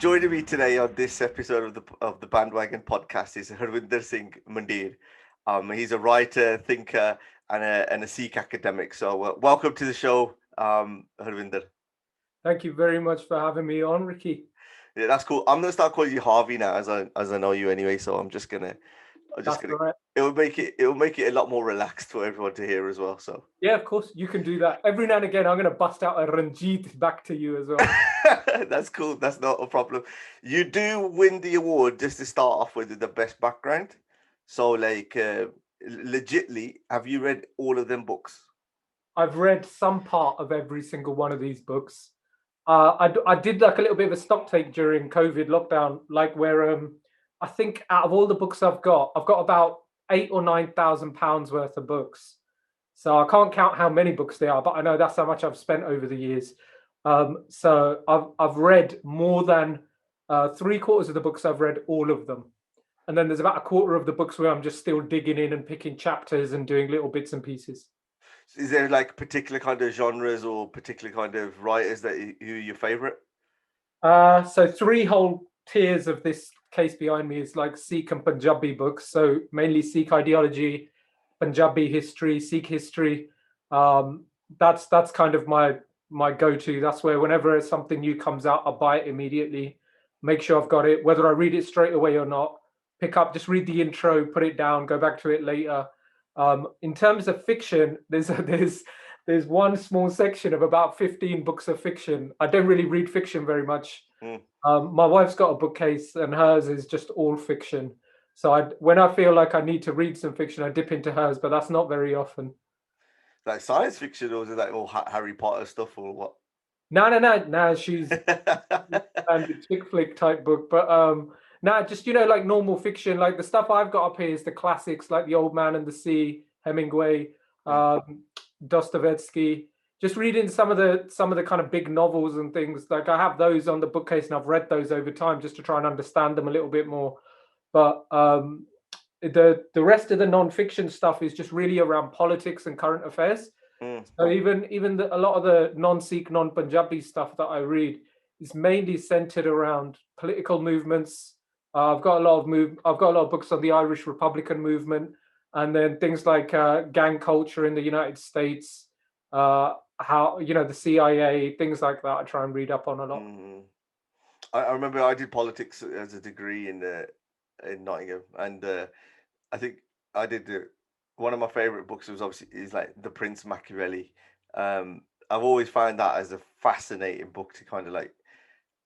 Joining me today on this episode of the Bandwagon podcast is Harwinder Singh Mander. He's a writer, thinker, and a Sikh academic. So welcome to the show, Harwinder. Thank you very much for having me on, Ricky. Yeah, that's cool. I'm gonna start calling you Harvey now, as I know you anyway. So I'm just That's gonna. all right. It will make it a lot more relaxed for everyone to hear as well. So Yeah, of course, you can do that. Every now and again, I'm going to bust out a Ranjit back to you as well. that's cool. That's not a problem. You do win the award just to start off with the best background. So legitly, have you read all of them books? I've read some part of every single one of these books. I did like a little bit of a stock take during COVID lockdown, like where I think out of all the books I've got about 8 or 9 thousand pounds worth of books. So I can't count how many books they are, but I know that's how much I've spent over the years. So I've read more than three-quarters of the books. I've read all of them, and then there's about a quarter of the books where I'm just still digging in and picking chapters and doing little bits and pieces. Is there like particular kind of genres or particular kind of writers who are your favorite? So three whole tiers of this case behind me is like Sikh and Punjabi books. So mainly Sikh ideology, Punjabi history, Sikh history. Um, that's kind of my go-to. That's where whenever something new comes out, I buy it immediately. Make sure I've got it, whether I read it straight away or not. Pick up, just read the intro, put it down, go back to it later. In terms of fiction, there's one small section of about 15 books of fiction. I don't really read fiction very much. Mm. My wife's got a bookcase, and hers is just all fiction. So when I feel like I need to read some fiction, I dip into hers, but that's not very often. Like science fiction, or is it like all Harry Potter stuff, or what? No. She's and the chick flick type book, but no, just like normal fiction. Like the stuff I've got up here is the classics, like The Old Man and the Sea, Hemingway, Mm. Dostoevsky. Just reading some of the kind of big novels and things. Like I have those on the bookcase, and I've read those over time just to try and understand them a little bit more. But the rest of the non-fiction stuff is just really around politics and current affairs. Mm. So a lot of the non-Sikh, non-Punjabi stuff that I read is mainly centered around political movements. I've got a lot of books on the Irish Republican movement, and then things like gang culture in the United States, how the CIA, things like that. I try and read up on a lot. Mm. I remember I did politics as a degree in Nottingham, and I think I did one of my favorite books was obviously is like The Prince Machiavelli. I've always found that as a fascinating book to kind of like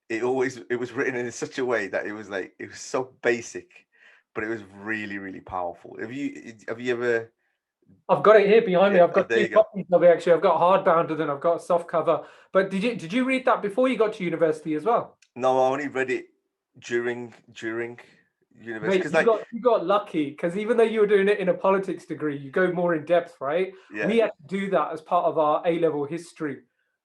it was written in such a way that it was so basic, but it was really really powerful. Have you ever? I've got it here behind me. Yeah, I've got there two you go. copies of it actually. I've got hardbound and then I've got a soft cover. But did you read that before you got to university as well? No, I only read it during university Mate, because you got lucky because even though you were doing it in a politics degree, you go more in depth, right? yeah. We had to do that as part of our A-level history,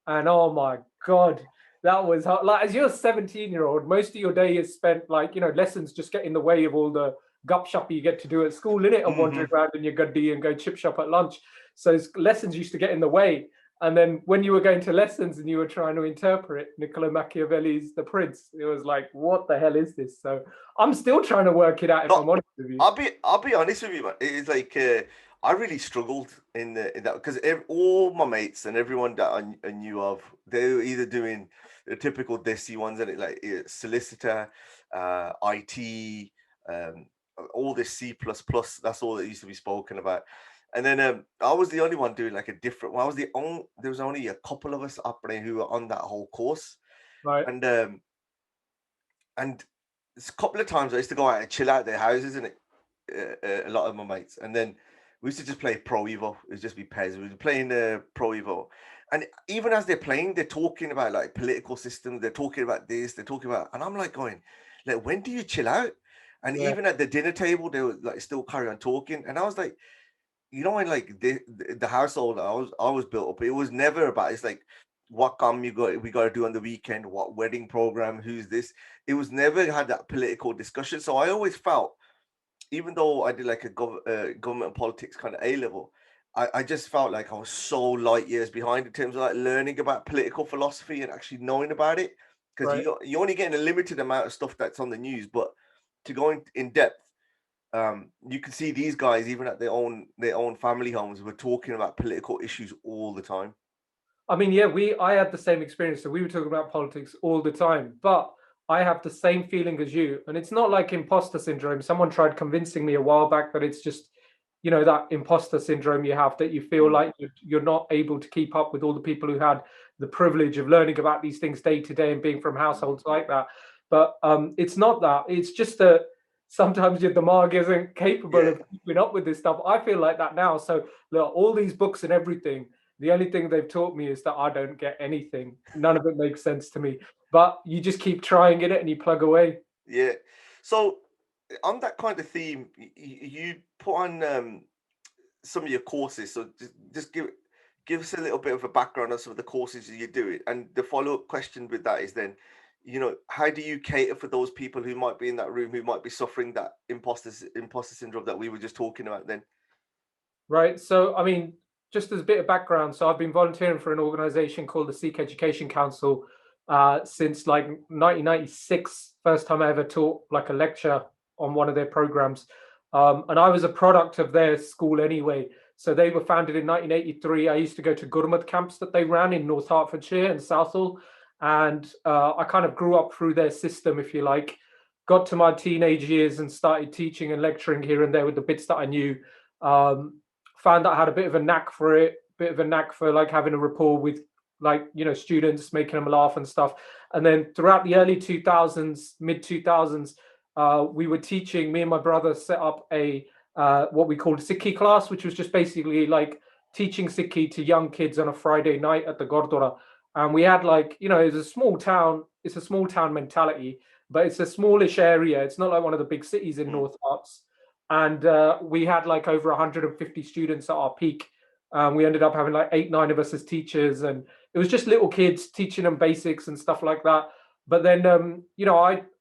and oh my god, that was hard. Like as you're a 17-year-old, most of your day is spent like lessons just get in the way of all the gup shop you get to do at school, innit? Of Hmm. wandering around in your guddy and go chip shop at lunch. So lessons used to get in the way. And then when you were going to lessons and you were trying to interpret Niccolo Machiavelli's The Prince, it was like, what the hell is this? So I'm still trying to work it out if No, I'm honest with you. I'll be honest with you, man. It's like I really struggled in that because all my mates and everyone that I knew of, they were either doing the typical desi ones and solicitor, IT, um, all this C plus plus. That's all that used to be spoken about. And then I was the only one doing like a different one. I was the only There was only a couple of us up there who were on that whole course, Right. and and a couple of times I used to go out and chill out at their houses, and a lot of my mates, and then we used to just play Pro Evo. It would just be pairs. We were playing Pro Evo, and even as they're playing, they're talking about like political systems. They're talking about this. They're talking about, and I'm like going, like, when do you chill out? And Yeah. even at the dinner table, they would like still carry on talking, and I was like, in like the household I was built up, it was never about it's like what come you got we got to do on the weekend, what wedding program, who's this. It was never had that political discussion. So I always felt, even though I did like a government and politics kind of A level, I just felt like I was so light years behind in terms of like learning about political philosophy and actually knowing about it. because Right. you're only getting a limited amount of stuff that's on the news, but to go in depth, you can see these guys even at their own family homes were talking about political issues all the time. I mean, yeah, I had the same experience. So we were talking about politics all the time, but I have the same feeling as you. And it's not like imposter syndrome. Someone tried convincing me a while back that it's just, that imposter syndrome you have, that you feel Mm, like you're not able to keep up with all the people who had the privilege of learning about these things day to day and being from households like that. But it's not that. It's just that sometimes your damag isn't capable yeah, of keeping up with this stuff. I feel like that now. So look, all these books and everything, the only thing they've taught me is that I don't get anything. None of it makes sense to me. But you just keep trying in it and you plug away. yeah. So on that kind of theme, you put on some of your courses. So just give us a little bit of a background on some of the courses you do it. And the follow-up question with that is then, how do you cater for those people who might be in that room, who might be suffering that imposter syndrome that we were just talking about then? Right. So, I mean, just as a bit of background, so I've been volunteering for an organization called the Sikh Education Council since like 1996. First time I ever taught like a lecture on one of their programs. And I was a product of their school anyway. So they were founded in 1983. I used to go to Gurmat camps that they ran in North Hertfordshire and Southall. And I kind of grew up through their system, if you like. Got to my teenage years and started teaching and lecturing here and there with the bits that I knew. Um, Found that I had a bit of a knack for it, bit of a knack for like having a rapport with like students, making them laugh and stuff. And then throughout the early 2000s, mid 2000s, we were teaching. Me and my brother set up a what we called Sikhi class, which was just basically like teaching Sikhi to young kids on a Friday night at the Gurdwara. And we had like it's a small town. It's a small town mentality, but it's a smallish area. It's not like one of the big cities in Mm, North Arts. And we had like over 150 students at our peak. We ended up having like 8, 9 of us as teachers, and it was just little kids teaching them basics and stuff like that. But then,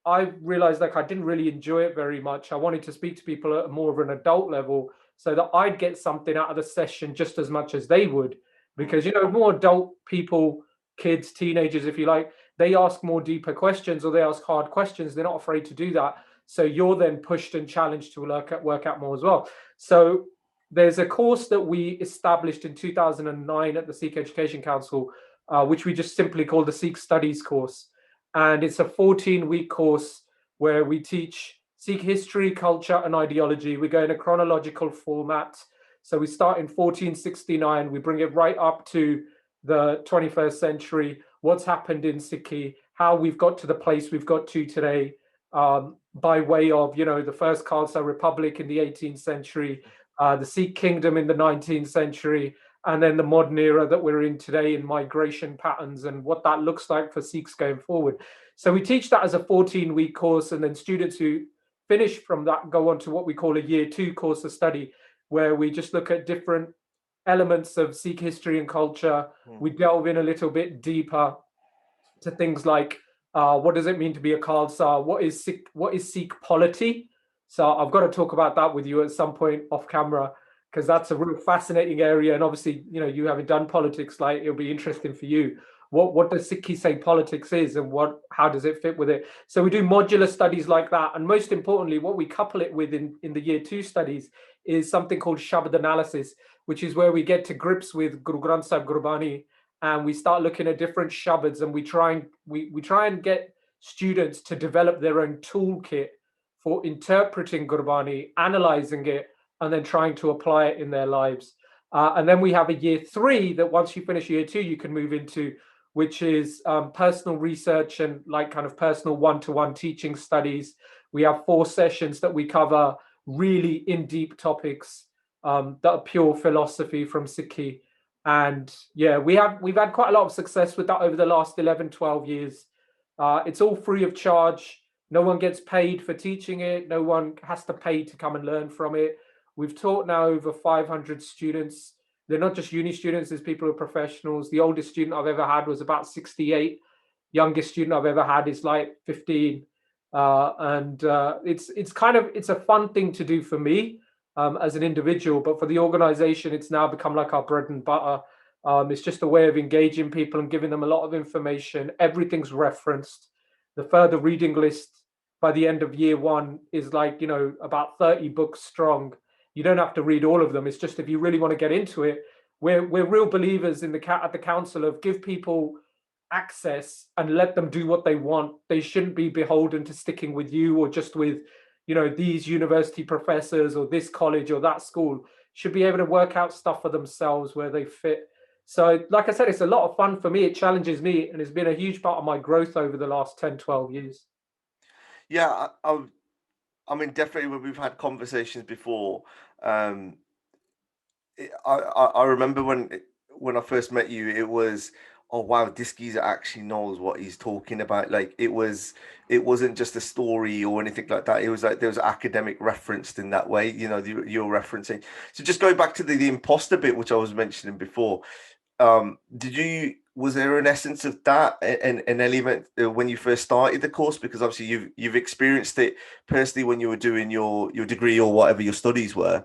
I realized like I didn't really enjoy it very much. I wanted to speak to people at more of an adult level so that I'd get something out of the session just as much as they would, mm, because more adult people, kids, teenagers, if you like, they ask more deeper questions or they ask hard questions. They're not afraid to do that. So you're then pushed and challenged to work out more as well. So there's a course that we established in 2009 at the Sikh Education Council, which we just simply call the Sikh Studies course. And it's a 14-week course where we teach Sikh history, culture, and ideology. We go in a chronological format. So we start in 1469, we bring it right up to the 21st century, what's happened in Sikhi, how we've got to the place we've got to today, by way of the first Khalsa Republic in the 18th century, the Sikh kingdom in the 19th century, and then the modern era that we're in today in migration patterns and what that looks like for Sikhs going forward. So we teach that as a 14-week course, and then students who finish from that go on to what we call a year 2 course of study, where we just look at different elements of Sikh history and culture. mm. We delve in a little bit deeper to things like what does it mean to be a Khalsa? What is Sikh polity? So I've got to talk about that with you at some point off camera, because that's a real fascinating area. And obviously, you haven't done politics, like it'll be interesting for you. What does Sikhi say politics is, and how does it fit with it? So we do modular studies like that, and most importantly, what we couple it with in the year 2 studies is something called Shabad analysis, which is where we get to grips with Guru Granth Sahib Gurbani, and we start looking at different shabads, and we try and get students to develop their own toolkit for interpreting Gurbani, analyzing it, and then trying to apply it in their lives. And then we have a year 3 that once you finish year 2, you can move into, which is personal research and like kind of personal one-to-one teaching studies. We have 4 sessions that we cover really in-deep topics that are pure philosophy from Sikhi. And yeah, we've had quite a lot of success with that over the last 11, 12 years. It's all free of charge. No one gets paid for teaching it. No one has to pay to come and learn from it. We've taught now over 500 students. They're not just uni students, there's people who are professionals. The oldest student I've ever had was about 68. Youngest student I've ever had is like 15. And it's a fun thing to do for me as an individual, but for the organization, it's now become like our bread and butter. It's just a way of engaging people and giving them a lot of information. Everything's referenced. The further reading list by the end of year one is like, about 30 books strong. You don't have to read all of them. It's just if you really want to get into it, we're real believers in at the council of give people access and let them do what they want. They shouldn't be beholden to sticking with you or just with, these university professors or this college or that school. Should be able to work out stuff for themselves where they fit. So like I said, it's a lot of fun for me. It challenges me, and it's been a huge part of my growth over the last 10, 12 years. Yeah, I mean, definitely when we've had conversations before, I remember when I first met you, it was, oh wow, this geezer actually knows what he's talking about. Like it wasn't just a story or anything like that. It was like there was academic referenced in that way, you're referencing. So just going back to the imposter bit, which I was mentioning before, was there an essence of that, an element when you first started the course? Because obviously you've experienced it personally when you were doing your degree or whatever your studies were,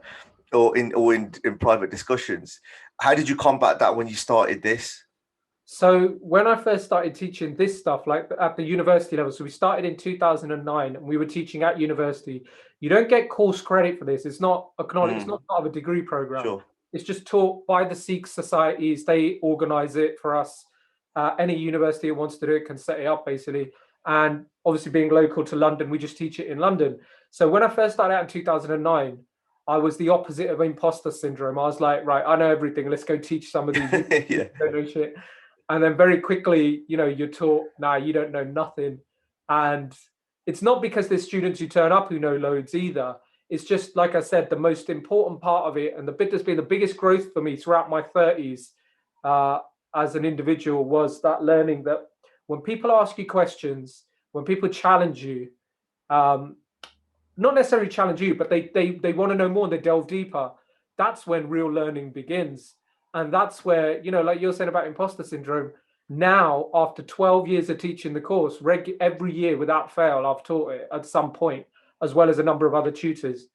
or in private discussions. How did you combat that when you started this? So when I first started teaching this stuff, like at the university level, so we started in 2009 and we were teaching at university. You don't get course credit for this. It's not acknowledged. It's not part of a degree program. Sure. It's just taught by the Sikh societies. They organize it for us. Any university that wants to do it can set it up, basically. And obviously being local to London, we just teach it in London. So when I first started out in 2009, I was the opposite of imposter syndrome. I was like, right, I know everything. Let's go teach some of these. Yeah. Don't know shit. And then very quickly, you're taught, nah, you don't know nothing. And it's not because there's students who turn up who know loads either. It's just, like I said, the most important part of it, and the bit that's been the biggest growth for me throughout my 30s as an individual, was that learning that when people ask you questions, when people challenge you, not necessarily challenge you, but they want to know more and they delve deeper, that's when real learning begins. And that's where, like you're saying about imposter syndrome, now after 12 years of teaching the course, every year without fail, I've taught it at some point, as well as a number of other tutors.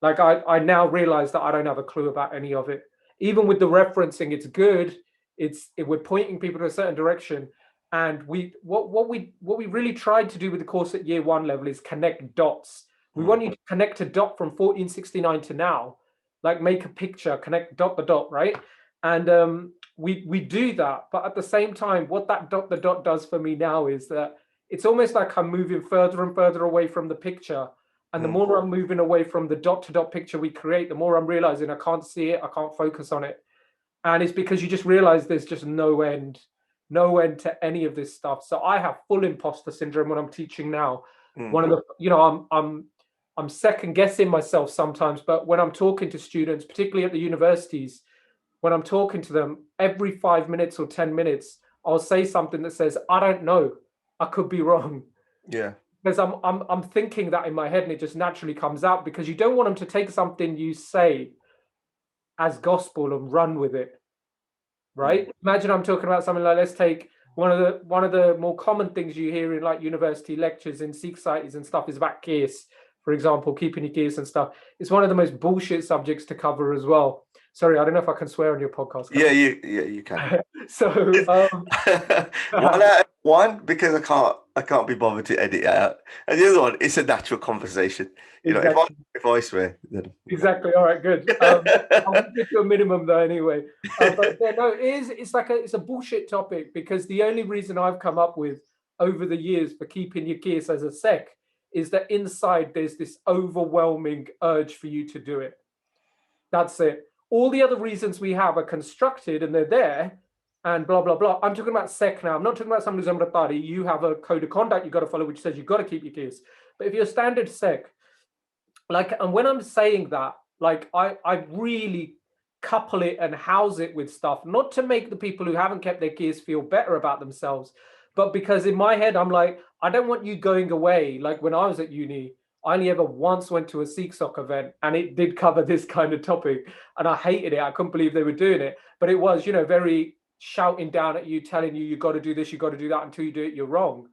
Like I now realize that I don't have a clue about any of it. Even with the referencing, it's good. We're pointing people to a certain direction. And what we really tried to do with the course at year one level is connect dots. We want you to connect a dot from 1469 to now, like make a picture, connect dot the dot, right? And we do that, but at the same time, what that dot the dot does for me now is that it's almost like I'm moving further and further away from the picture. And the more I'm moving away from the dot to dot picture we create, the more I'm realizing I can't see it, I can't focus on it. And it's because you just realize there's just no end to any of this stuff. So I have full imposter syndrome when I'm teaching now. One of the, I'm second guessing myself sometimes, but when I'm talking to students, particularly at the universities, when I'm talking to them, every 5 minutes or 10 minutes, I'll say something that says, I don't know, I could be wrong. Yeah. Because I'm thinking that in my head and it just naturally comes out, because you don't want them to take something you say as gospel and run with it. Right? Imagine I'm talking about something like, let's take one of the more common things you hear in like university lectures in Sikh societies and stuff is about case, for example, keeping your case and stuff. It's one of the most bullshit subjects to cover as well. Sorry, I don't know if I can swear on your podcast. Yeah, you can. So one, because I can't be bothered to edit it out, and the other one, it's a natural conversation. Exactly. If I swear, then exactly. All right, good. I'll keep it to a minimum though, anyway. But yeah, no, it's a bullshit topic, because the only reason I've come up with over the years for keeping your case as a sec is that inside there's this overwhelming urge for you to do it. That's it. All the other reasons we have are constructed and they're there and blah, blah, blah. I'm talking about sec now. I'm not talking about someone who's Amritari. You have a code of conduct you've got to follow, which says you've got to keep your case. But if you're standard sec, and when I'm saying that, I really couple it and house it with stuff, not to make the people who haven't kept their case feel better about themselves, but because in my head, I'm like, I don't want you going away. Like when I was at uni, I only ever once went to a Sikh Soc event and it did cover this kind of topic and I hated it. I couldn't believe they were doing it, but it was, very shouting down at you, telling you, you got to do this, you got to do that. Until you do it, you're wrong.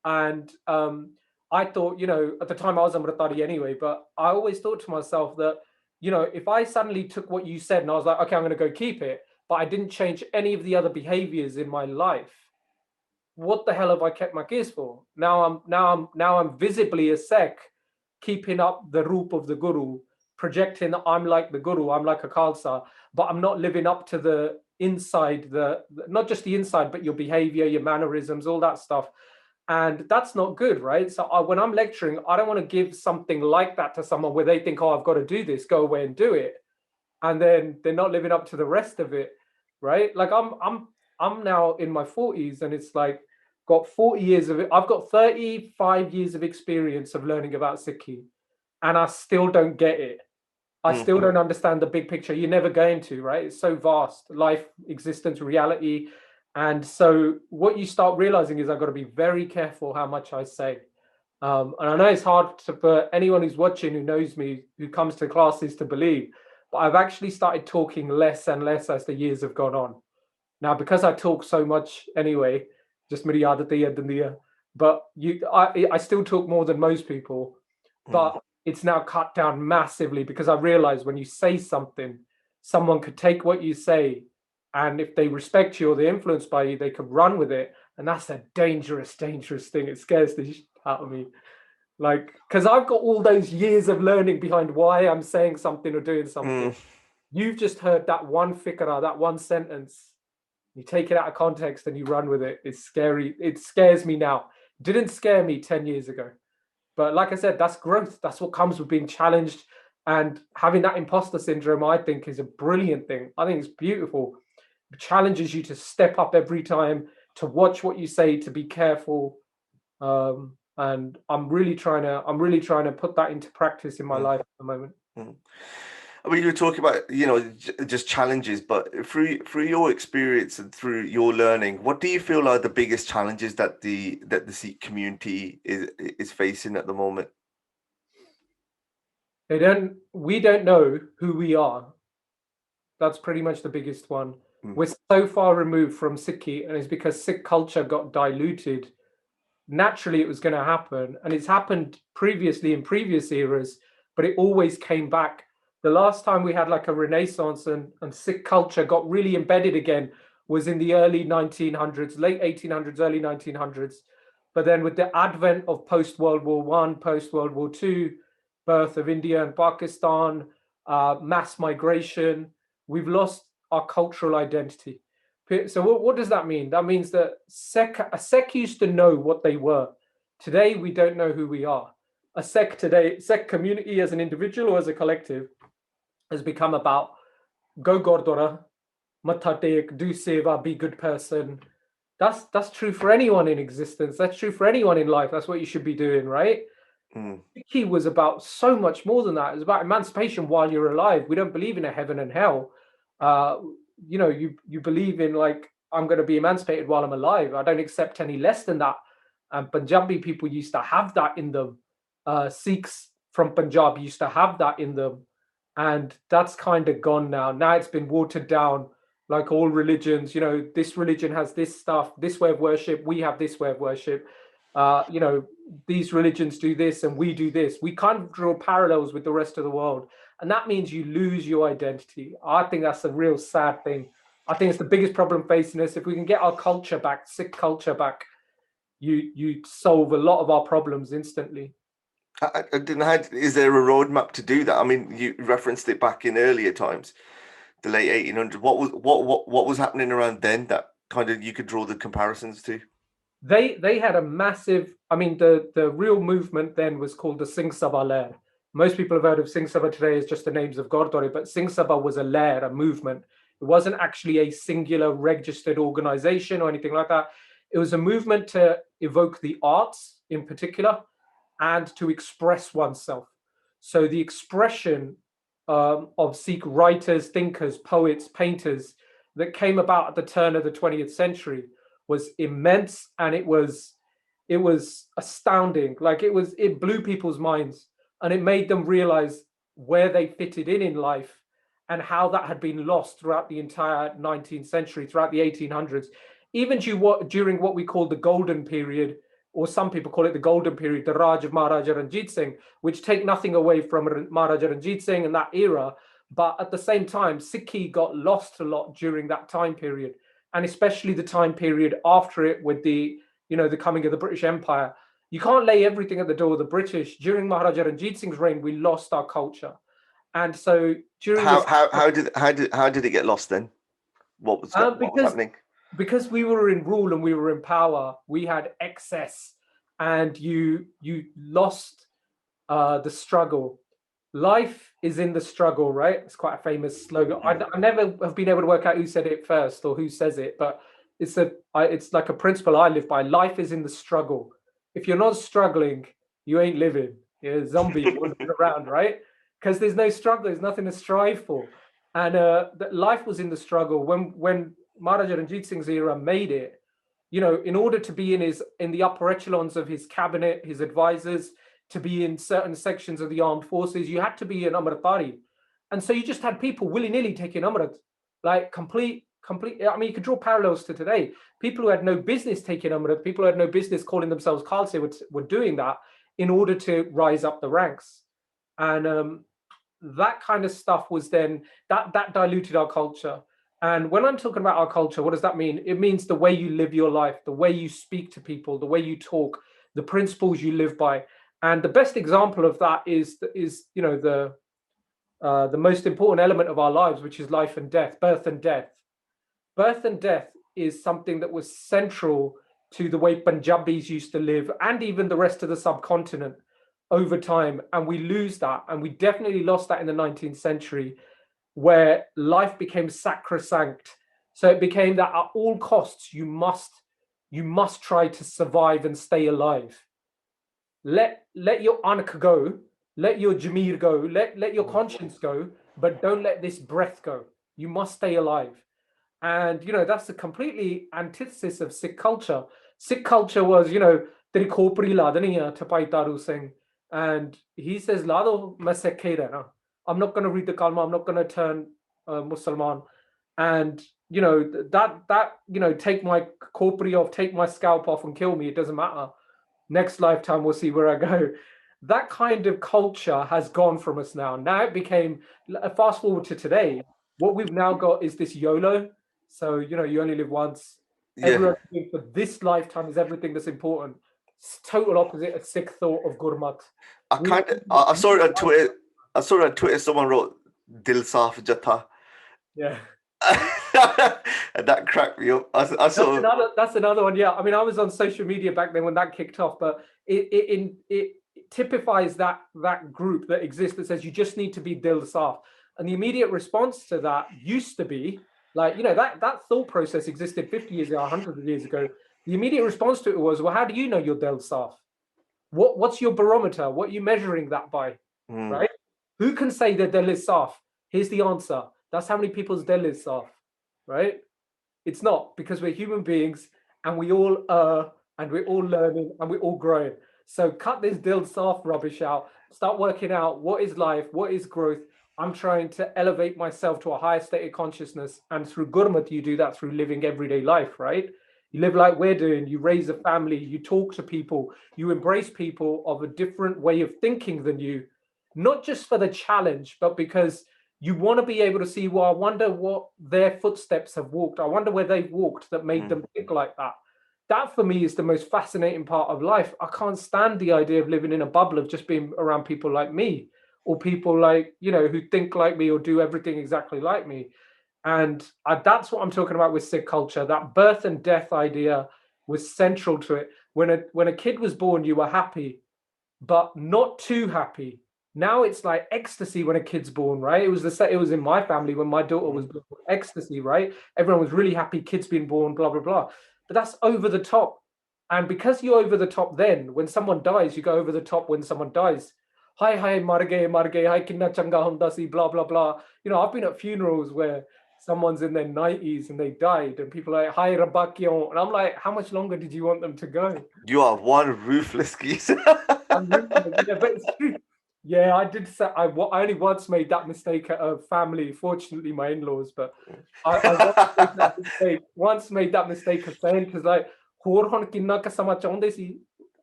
And I thought, at the time I was Amritari anyway, but I always thought to myself that, if I suddenly took what you said and I was like, okay, I'm going to go keep it, but I didn't change any of the other behaviors in my life, what the hell have I kept my gears for? Now I'm visibly a Sikh, keeping up the roop of the Guru, projecting that I'm like the Guru, I'm like a Khalsa, but I'm not living up to the inside, not just the inside, but your behavior, your mannerisms, all that stuff. And that's not good, right? So when I'm lecturing, I don't want to give something like that to someone where they think, oh, I've got to do this, go away and do it, and then they're not living up to the rest of it, right? Like I'm now in my 40s, and it's like got 40 years of it. I've got 35 years of experience of learning about Sikhi, and I still don't get it. I still don't understand the big picture. You're never going to, right? It's so vast, life, existence, reality. And so what you start realizing is I've got to be very careful how much I say. And I know it's hard for anyone who's watching, who knows me, who comes to classes, to believe, but I've actually started talking less and less as the years have gone on. Now, because I talk so much anyway, just but I still talk more than most people, but it's now cut down massively because I realize when you say something, someone could take what you say, and if they respect you or they're influenced by you, they could run with it. And that's a dangerous, dangerous thing. It scares the shit out of me. Like, because I've got all those years of learning behind why I'm saying something or doing something. You've just heard that one fikra, that one sentence. You take it out of context and you run with it. It's scary. It scares me now. It didn't scare me 10 years ago. But like I said, that's growth. That's what comes with being challenged. And having that imposter syndrome, I think, is a brilliant thing. I think it's beautiful. It challenges you to step up every time, to watch what you say, to be careful. And I'm really trying to put that into practice in my life at the moment. I mean, you were talking about, just challenges, but through your experience and through your learning, what do you feel are the biggest challenges that the Sikh community is facing at the moment? We don't know who we are. That's pretty much the biggest one. We're so far removed from Sikhi, and it's because Sikh culture got diluted. Naturally, it was going to happen, and it's happened previously in previous eras, but it always came back. The last time we had like a renaissance and Sikh culture got really embedded again was in the early 1900s, late 1800s, early 1900s. But then with the advent of post-World War I, post-World War II, birth of India and Pakistan, mass migration, we've lost our cultural identity. So what does that mean? That means that a Sikh used to know what they were. Today, we don't know who we are. A Sikh today, Sikh community as an individual or as a collective, has become about go Gurdwara, matha tek, do seva, be good person. That's true for anyone in existence. That's true for anyone in life. That's what you should be doing, right? Sikhi was about so much more than that. It's about emancipation while you're alive. We don't believe in a heaven and hell. You believe in, like, I'm going to be emancipated while I'm alive. I don't accept any less than that. And Punjabi people used to have that in them. Sikhs from Punjab used to have that in them. And that's kind of gone now. Now it's been watered down, like all religions. This religion has this stuff, this way of worship. We have this way of worship. These religions do this and we do this. We kind of draw parallels with the rest of the world. And that means you lose your identity. I think that's a real sad thing. I think it's the biggest problem facing us. If we can get our culture back, Sikh culture back, you solve a lot of our problems instantly. I didn't know. Is there a roadmap to do that? I mean, you referenced it back in earlier times, the late 1800s. What was happening around then that kind of you could draw the comparisons to? They had a massive. I mean, the real movement then was called the Singh Sabha Lair. Most people have heard of Singh Sabha today as just the names of Gurdwara, but Singh Sabha was a lair, a movement. It wasn't actually a singular registered organization or anything like that. It was a movement to evoke the arts in particular and to express oneself. So the expression of Sikh writers, thinkers, poets, painters that came about at the turn of the 20th century was immense, and it was astounding. Like it blew people's minds, and it made them realize where they fitted in life and how that had been lost throughout the entire 19th century, throughout the 1800s, even during what we call the golden period, or some people call it the golden period, the Raj of Maharaja Ranjit Singh, which take nothing away from Maharaja Ranjit Singh and that era, But at the same time, Sikhi got lost a lot during that time period, and especially the time period after it with the, the coming of the British Empire. You can't lay everything at the door of the British. During Maharaja Ranjit Singh's reign, we lost our culture. And so during how did it get lost then? What was happening? Because we were in rule and we were in power, we had excess, and you lost the struggle. Life is in the struggle, right? It's quite a famous slogan. I never have been able to work out who said it first or who says it, but it's like a principle I live by. Life is in the struggle. If you're not struggling, you ain't living. You're a zombie wandering around, right? Because there's no struggle, there's nothing to strive for. And life was in the struggle. When Maharaja Ranjit Singh's era made it, in order to be in the upper echelons of his cabinet, his advisors, to be in certain sections of the armed forces, you had to be an Amritari. And so you just had people willy-nilly taking Amrit, like complete. I mean, you could draw parallels to today. People who had no business taking Amrit, people who had no business calling themselves Khalsa were doing that in order to rise up the ranks. And that kind of stuff was then, that diluted our culture. And when I'm talking about our culture, what does that mean? It means the way you live your life, the way you speak to people, the way you talk, the principles you live by. And the best example of that is the most important element of our lives, which is life and death, birth and death. Birth and death is something that was central to the way Punjabis used to live, and even the rest of the subcontinent over time. And we lose that, and we definitely lost that in the 19th century, where life became sacrosanct. So it became that at all costs you must try to survive and stay alive. Let your ankh go, let your Jameer go, let your conscience go, but don't let this breath go. You must stay alive. And that's the completely antithesis of Sikh culture. Sikh culture was, Teri khopri ladaniya Tapai Taru Singh. And he says, Lado masekhe. I'm not going to read the Kalma, I'm not going to turn Musliman. And take my khopri off, take my scalp off and kill me. It doesn't matter. Next lifetime, we'll see where I go. That kind of culture has gone from us now. Now it became, fast forward to today, what we've now got is this YOLO. So, you only live once. Yeah. Everyone for this lifetime is everything that's important. It's total opposite of Sikh thought of Gurmat. I saw it on Twitter. Someone wrote Dil Saaf Jatha. Yeah. And that cracked me up. That's another one. Yeah, I mean, I was on social media back then when that kicked off, but it typifies that group that exists that says you just need to be Dil Saaf, and the immediate response to that used to be like, that thought process existed 50 years ago, 100 years ago. The immediate response to it was, well, how do you know you're Dil Saaf? What's your barometer? What are you measuring that by? Right? Who can say that Dil is Saaf? Here's the answer. That's how many people's Dil is Saaf. Right? It's not, because we're human beings and we all and we're all learning and we're all growing. So cut this Dil Saaf rubbish out. Start working out what is life, what is growth. I'm trying to elevate myself to a higher state of consciousness. And through Gurmat, you do that through living everyday life, right? You live like we're doing, you raise a family, you talk to people, you embrace people of a different way of thinking than you, not just for the challenge, but because you want to be able to see, well, I wonder what their footsteps have walked. I wonder where they've walked that made them think like that. That for me is the most fascinating part of life. I can't stand the idea of living in a bubble of just being around people like me, or people like, who think like me or do everything exactly like me. And that's what I'm talking about with Sikh culture. That birth and death idea was central to it. When a kid was born, you were happy, but not too happy. Now it's like ecstasy when a kid's born, right? It was in my family when my daughter was born, ecstasy, right? Everyone was really happy, kids being born, blah, blah, blah. But that's over the top. And because you're over the top then, when someone dies, you go over the top when someone dies. Hi, mar gaye, hi, kinna changa hunda si, blah, blah, blah. I've been at funerals where someone's in their 90s and they died, and people are like, hi, Rabba kyon. And I'm like, how much longer did you want them to go? You are one ruthless geezer. I'm ruthless, but it's true. Yeah, I did say I only once made that mistake at a family. Fortunately, my in-laws, but I once made that mistake of saying, because like, ਹੋਰ ਹੁਣ ਕਿੰਨਾ ਕ ਸਮਾਂ ਚਾਹੁੰਦੇ ਸੀ,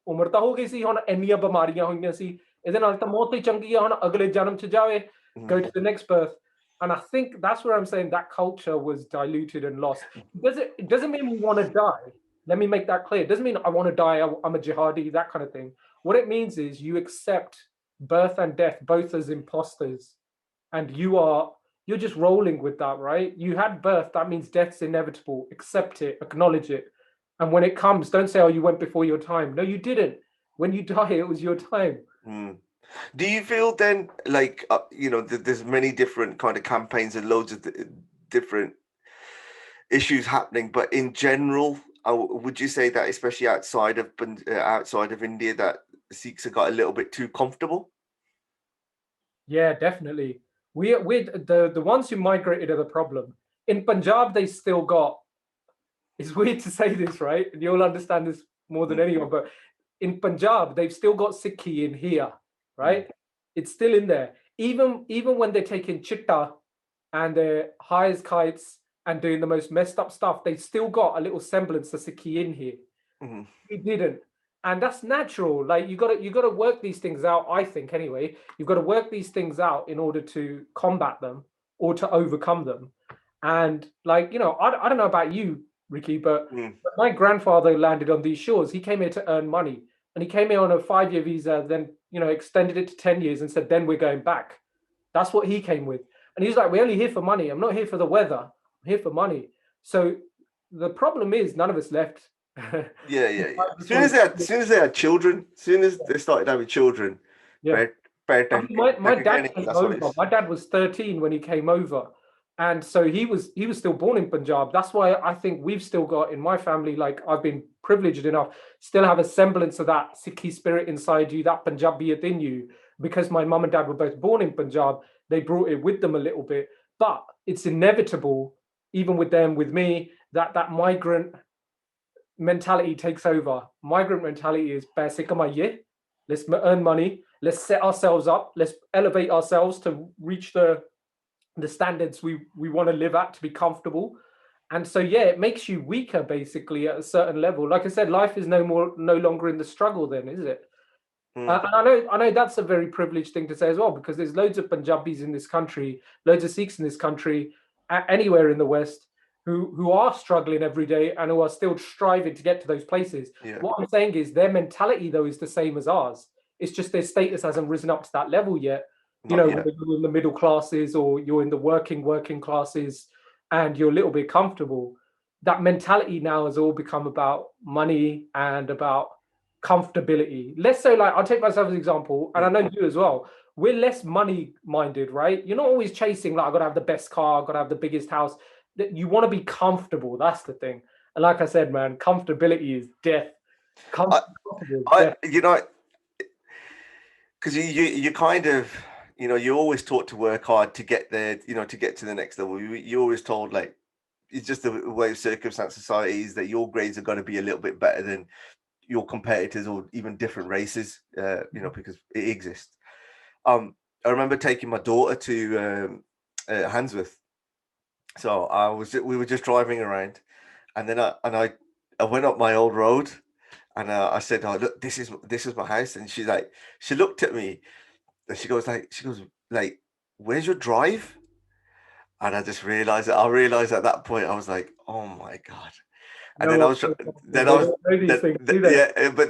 ਉਮਰ ਤਾਂ ਹੋ ਗਈ ਸੀ, ਹੁਣ ਇੰਨੀਆਂ ਬਿਮਾਰੀਆਂ ਹੋਈਆਂ ਸੀ, ਇਹਦੇ ਨਾਲ ਤਾਂ ਮੌਤ ਹੀ ਚੰਗੀ ਆ, ਹੁਣ ਅਗਲੇ ਜਨਮ 'ਚ ਜਾਵੇ, go to the next birth. And I think that's where I'm saying that culture was diluted and lost. It doesn't mean we want to die. Let me make that clear. It doesn't mean I want to die, I'm a jihadi, that kind of thing. What it means is you accept birth and death both as imposters, and you're just rolling with that, right? You had birth, that means death's inevitable. Accept it, acknowledge it. And when it comes, don't say, oh, you went before your time. No, you didn't. When you die, it was your time. Do you feel then like there's many different kind of campaigns and loads of different issues happening, but in general, would you say that especially outside of India, that Sikhs have got a little bit too comfortable? Yeah, definitely. We the ones who migrated are the problem. In Punjab, they still got. It's weird to say this, right? And you'll understand this more than anyone. But in Punjab, they've still got Sikhi in here, right? It's still in there. Even when they're taking chitta and they're high as kites and doing the most messed up stuff, they've still got a little semblance of Sikhi in here. We didn't. And that's natural. Like you gotta work these things out, I think anyway. You've got to work these things out in order to combat them or to overcome them. And like, I don't know about you, Ricky, but my grandfather landed on these shores. He came here to earn money. And he came here on a 5-year visa, then extended it to 10 years and said, then we're going back. That's what he came with. And he's like, we're only here for money. I'm not here for the weather. I'm here for money. So the problem is none of us left. Yeah. As soon as they had children, as soon as they started having children, yeah. My dad came over. My dad was 13 when he came over, and so he was still born in Punjab. That's why I think we've still got in my family, like I've been privileged enough, still have a semblance of that Sikhi spirit inside you, that Punjabiyat in you, because my mum and dad were both born in Punjab. They brought it with them a little bit, but it's inevitable, even with them, with me, that migrant mentality takes over. Migrant mentality is let's earn money, let's set ourselves up, let's elevate ourselves to reach the standards we want to live at, to be comfortable. And so yeah, it makes you weaker basically at a certain level. Like I said, life is no longer in the struggle then, is it? And I know that's a very privileged thing to say as well, because there's loads of Punjabis in this country, loads of Sikhs in this country, anywhere in the West, who are struggling every day and who are still striving to get to those places. What I'm saying is their mentality though is the same as ours. It's just their status hasn't risen up to that level yet. Whether you're in the middle classes or you're in the working classes and you're a little bit comfortable, that mentality now has all become about money and about comfortability. Less so, like, I'll take myself as an example, and I know you as well. We're less money minded, right? You're not always chasing, like, I gotta have the best car, I gotta have the biggest house. That you want to be comfortable. That's the thing. And like I said, man, comfortability is death. Because you kind of, you're always taught to work hard to get there, to get to the next level. You're always told, like, it's just the way of circumstance society is that your grades are going to be a little bit better than your competitors or even different races, because it exists. I remember taking my daughter to Handsworth. So we were just driving around, and then I went up my old road, and I said, "Oh, look, this is my house." And she looked at me, and she goes like, "Where's your drive?" And I just realized that at that point I was like, "Oh my God." And but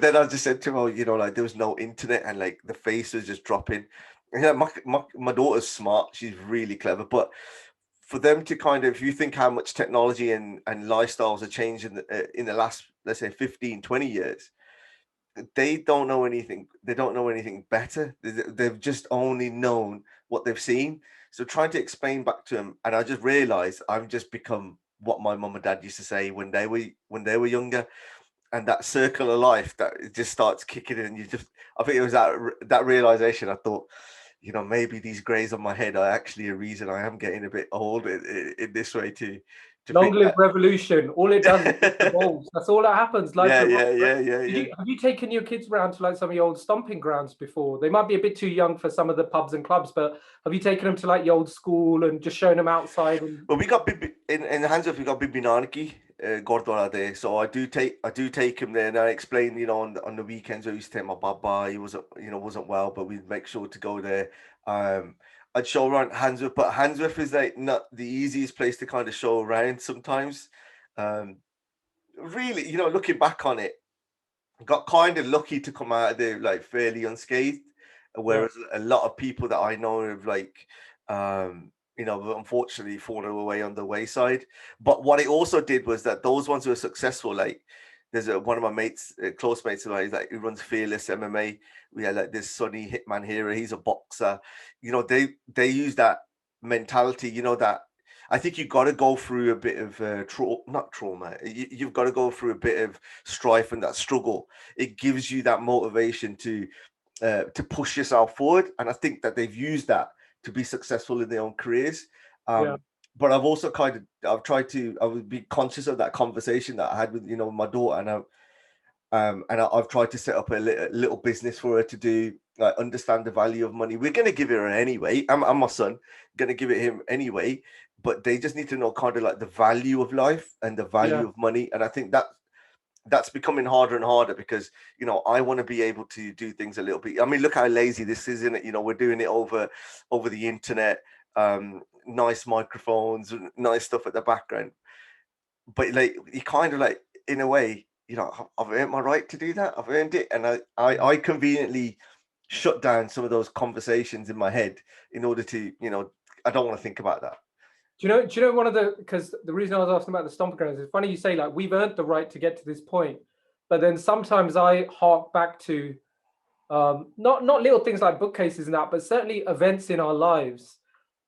then I just said to her, like, there was no internet, and like the face was just dropping. And, my daughter's smart; she's really clever. But for them to kind of, if you think how much technology and lifestyles have changed in the last, let's say, 15, 20 years, they don't know anything. They don't know anything better. They've just only known what they've seen. So trying to explain back to them, and I just realized I've just become what my mum and dad used to say when they were younger, and that circle of life that it just starts kicking in. I think it was that realization. I thought, maybe these grays on my head are actually a reason I am getting a bit old in this way too. Long live revolution. All it does is it evolves. That's all that happens. Like, yeah. Have you taken your kids around to like some of your old stomping grounds before? They might be a bit too young for some of the pubs and clubs, but have you taken them to like the old school and just shown them outside? Well, we got in the hands of, we got Bibi Nanaki Gurdwara there, so I do take him there, and I explain, on the weekends I used to take my baba. He wasn't well, but we'd make sure to go there. I'd show around Handsworth, but Handsworth is like not the easiest place to kind of show around sometimes. Really, looking back on it, got kind of lucky to come out of there like fairly unscathed, whereas a lot of people that I know have like unfortunately fallen away on the wayside. But what it also did was that those ones who are successful, like there's one of my mates, close mates of mine, like who runs Fearless MMA. We had like this Sonny Hitman Hero, he's a boxer. They use that mentality, that I think you've got to go through a bit of not trauma. You've got to go through a bit of strife and that struggle. It gives you that motivation to push yourself forward, and I think that they've used that to be successful in their own careers. But I've also I would be conscious of that conversation that I had with my daughter, and I've tried to set up a little business for her to do, like, understand the value of money. We're going to give it her anyway. I'm my son, going to give it him anyway. But they just need to know kind of like the value of life and the value of money. And I think that's becoming harder and harder because, I want to be able to do things a little bit. I mean, look how lazy this is, isn't it? We're doing it over the internet, nice microphones, nice stuff at the background. But like, you kind of like, in a way, I've earned my right to do that. I've earned it. And I conveniently shut down some of those conversations in my head in order to, I don't want to think about that. Do you know because the reason I was asking about the stomping grounds is funny you say like we've earned the right to get to this point, but then sometimes I hark back to not little things like bookcases and that, but certainly events in our lives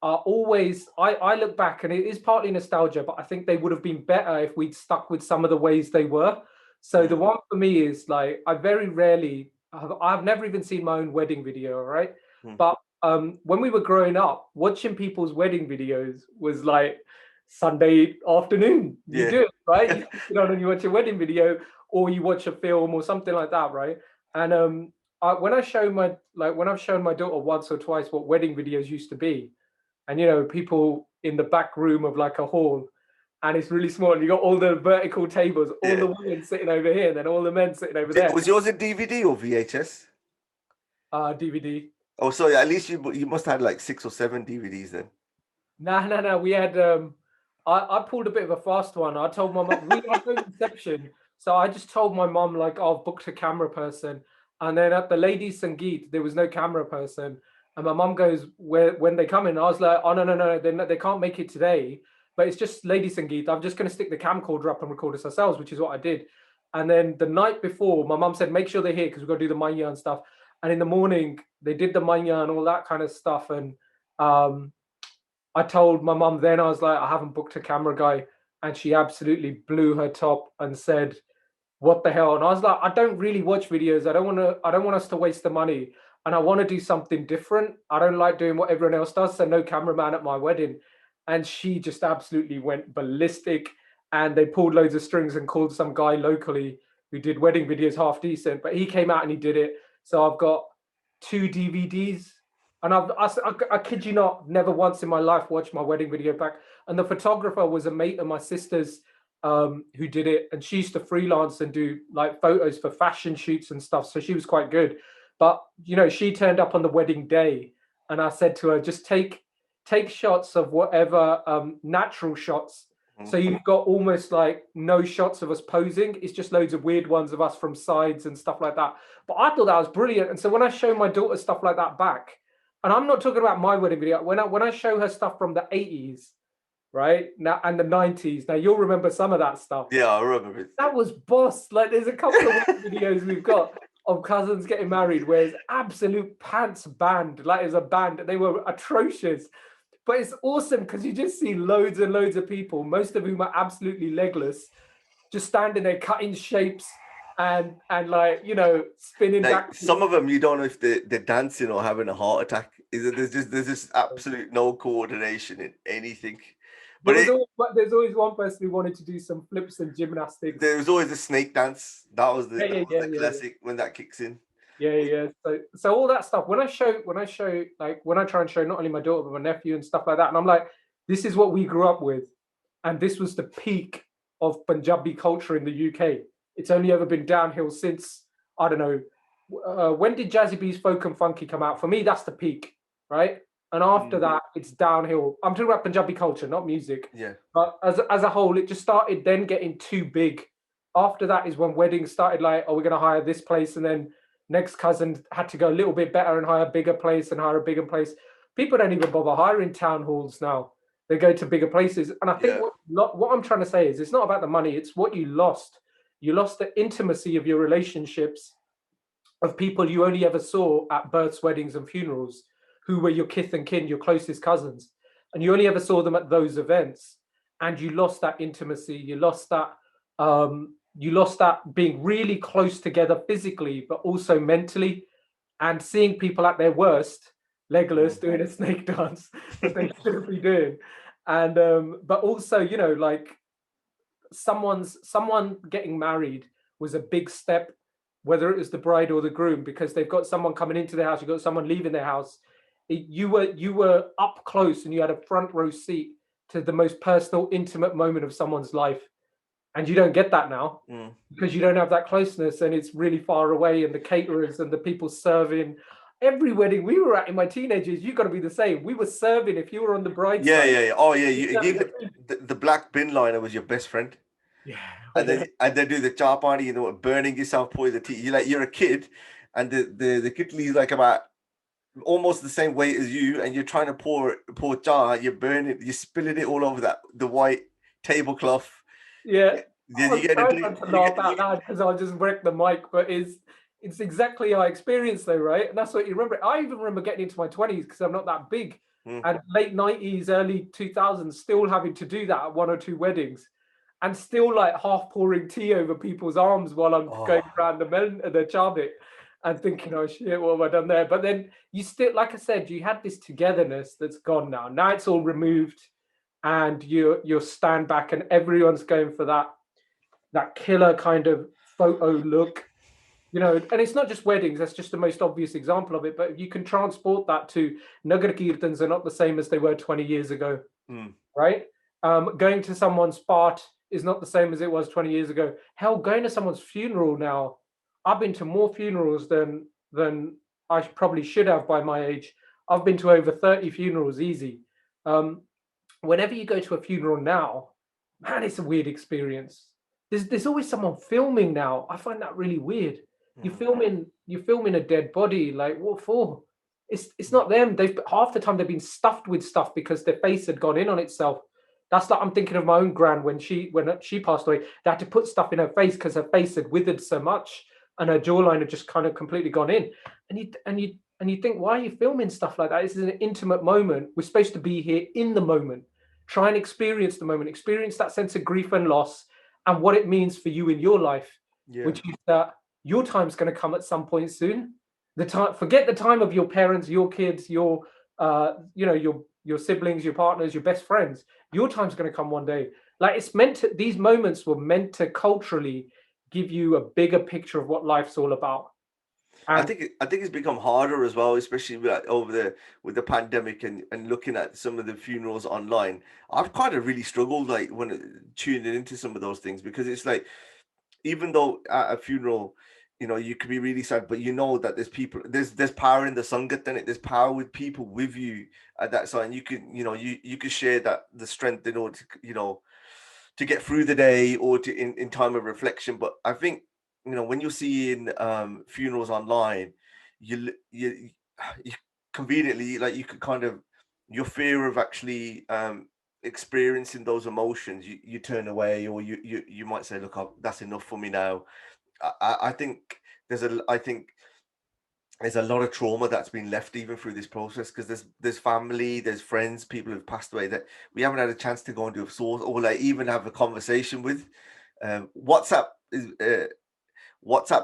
are always, I look back and it is partly nostalgia, but I think they would have been better if we'd stuck with some of the ways they were. So the one for me is like, I've never even seen my own wedding video, right? But when we were growing up, watching people's wedding videos was like Sunday afternoon. You do it, right? You sit down and you watch a wedding video, or you watch a film or something like that, right? And when I've shown my daughter once or twice what wedding videos used to be, and people in the back room of like a hall, and it's really small, and you got all the vertical tables, all the women sitting over here, and then all the men sitting over there. Was yours a DVD or VHS? DVD. Oh, so at least you must have had like 6 or 7 DVDs then. No. We had I pulled a bit of a fast one. I told my mum we had no reception, so I just told my mum like, I've booked a camera person, and then at the ladies' Sangeet there was no camera person, and my mum goes, when they come in, I was like, oh no, they can't make it today, but it's just ladies' Sangeet. I'm just going to stick the camcorder up and record us ourselves, which is what I did. And then the night before, my mum said, make sure they're here because we've got to do the manya and stuff. And in the morning, they did the manya and all that kind of stuff. And I told my mum then, I was like, I haven't booked a camera guy. And she absolutely blew her top and said, what the hell? And I was like, I don't really watch videos. I don't want us to waste the money. And I want to do something different. I don't like doing what everyone else does. So no cameraman at my wedding. And she just absolutely went ballistic. And they pulled loads of strings and called some guy locally who did wedding videos half decent. But he came out and he did it. So I've got 2 DVDs, and I kid you not, never once in my life watched my wedding video back. And the photographer was a mate of my sister's who did it, and she used to freelance and do like photos for fashion shoots and stuff. So she was quite good. But she turned up on the wedding day, and I said to her, just take shots of whatever natural shots. So you've got almost like no shots of us posing. It's just loads of weird ones of us from sides and stuff like that. But I thought that was brilliant. And so when I show my daughter stuff like that back, and I'm not talking about my wedding video, when I show her stuff from the 80s, right, now and the 90s, now you'll remember some of that stuff. Yeah, I remember it. That was boss. Like there's a couple of videos we've got of cousins getting married where it's absolute pants band, like it's a band. They were atrocious. But it's awesome because you just see loads and loads of people, most of whom are absolutely legless, just standing there cutting shapes and like, spinning like, back. Some of them, you don't know if they're dancing or having a heart attack. There's just absolute no coordination in anything. But there's always one person who wanted to do some flips and gymnastics. There was always a snake dance. That was the classic when that kicks in. Yeah. So all that stuff, when I try and show not only my daughter but my nephew and stuff like that, and I'm like, this is what we grew up with, and this was the peak of Punjabi culture in the UK. It's only ever been downhill since, I don't know, when did Jazzy B's Folk and Funky come out? For me, that's the peak, right? and after that, it's downhill. I'm talking about Punjabi culture, not music. Yeah. But as a whole, it just started then getting too big. After that is when weddings started like, oh, we're going to hire this place. And then next cousin had to go a little bit better and hire a bigger place and hire a bigger place. People don't even bother hiring town halls now. They go to bigger places. And I think what I'm trying to say is it's not about the money. It's what you lost. You lost the intimacy of your relationships of people you only ever saw at births, weddings, and funerals, who were your kith and kin, your closest cousins. And you only ever saw them at those events. And you lost that intimacy. You lost that being really close together physically, but also mentally, and seeing people at their worst, Legolas doing a snake dance that they shouldn't be doing. And but also, you know, like someone getting married was a big step, whether it was the bride or the groom, because they've got someone coming into their house, you've got someone leaving their house. You were up close and you had a front row seat to the most personal, intimate moment of someone's life. And you don't get that now because you don't have that closeness, and it's really far away. And the caterers and the people serving, every wedding we were at in my teenagers, you got to be the same. We were serving if you were on the bride's side. Yeah. Oh yeah, the black bin liner was your best friend. Yeah. And then do the char party, you know, burning yourself, pouring the tea. You're a kid, and the kitli is like about almost the same weight as you, and you're trying to pour char, you're burning, you're spilling it all over the white tablecloth. Yeah. Then I was trying to laugh out loud because I'll just wreck the mic, but it's exactly our experience though, right? And that's what you remember. I even remember getting into my 20s because I'm not that big, and late 90s, early 2000s, still having to do that at one or two weddings, and still like half pouring tea over people's arms while I'm going around the charbit and thinking, oh shit, what have I done there? But then you still, like I said, you had this togetherness that's gone now. Now it's all removed, and you're stand back, and everyone's going for that killer kind of photo look, you know. And it's not just weddings, that's just the most obvious example of it, but you can transport that to Nagar Kirtans are not the same as they were 20 years ago, right? Going to someone's part is not the same as it was 20 years ago. Hell, going to someone's funeral now, I've been to more funerals than I probably should have by my age. I've been to over 30 funerals easy. Whenever you go to a funeral now, man, it's a weird experience. There's always someone filming now. I find that really weird. You're filming a dead body. Like, what for? It's not them. They've half the time they've been stuffed with stuff because their face had gone in on itself. That's like, I'm thinking of my own gran when she passed away. They had to put stuff in her face because her face had withered so much and her jawline had just kind of completely gone in. And you think, why are you filming stuff like that? This is an intimate moment. We're supposed to be here in the moment. Try and experience the moment. Experience that sense of grief and loss and what it means for you in your life, which is that your time's going to come at some point soon. Forget the time of your parents, your kids, your siblings, your partners, your best friends. Your time's going to come one day. Like, it's meant to, these moments were meant to culturally give you a bigger picture of what life's all about. And I think it's become harder as well, especially with the pandemic and looking at some of the funerals online. I've kind of really struggled like when tuning into some of those things, because it's like, even though at a funeral, you know, you can be really sad, but you know that there's power in the sangat, and there's power with people with you at that side. You can share that the strength in order to, you know, to get through the day or to in time of reflection. But I think, you know, when you're seeing funerals online, you conveniently, like, you could kind of, your fear of actually experiencing those emotions, you turn away, or you might say, look, that's enough for me now. I think there's a lot of trauma that's been left even through this process, because there's family, there's friends, people who've passed away that we haven't had a chance to go and do a source or like even have a conversation with. WhatsApp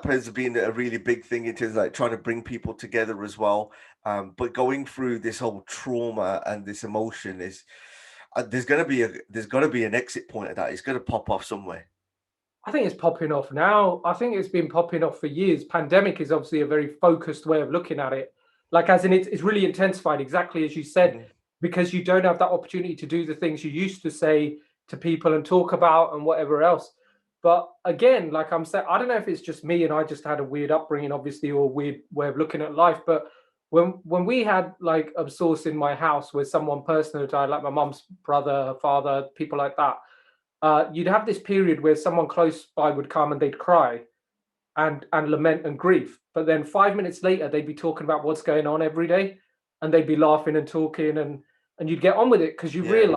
has been a really big thing in terms of like trying to bring people together as well. But going through this whole trauma and this emotion is there's got to be an exit point of that. It's going to pop off somewhere. I think it's popping off now. I think it's been popping off for years. Pandemic is obviously a very focused way of looking at it. Like, as in, it's really intensified, exactly as you said, because you don't have that opportunity to do the things you used to say to people and talk about and whatever else. But again, like I'm saying, I don't know if it's just me and I just had a weird upbringing, obviously, or a weird way of looking at life. But when we had like a source in my house where someone personal died, like my mum's brother, her father, people like that, you'd have this period where someone close by would come and they'd cry and lament and grief. But then 5 minutes later, they'd be talking about what's going on every day, and they'd be laughing and talking, and you'd get on with it because Yeah.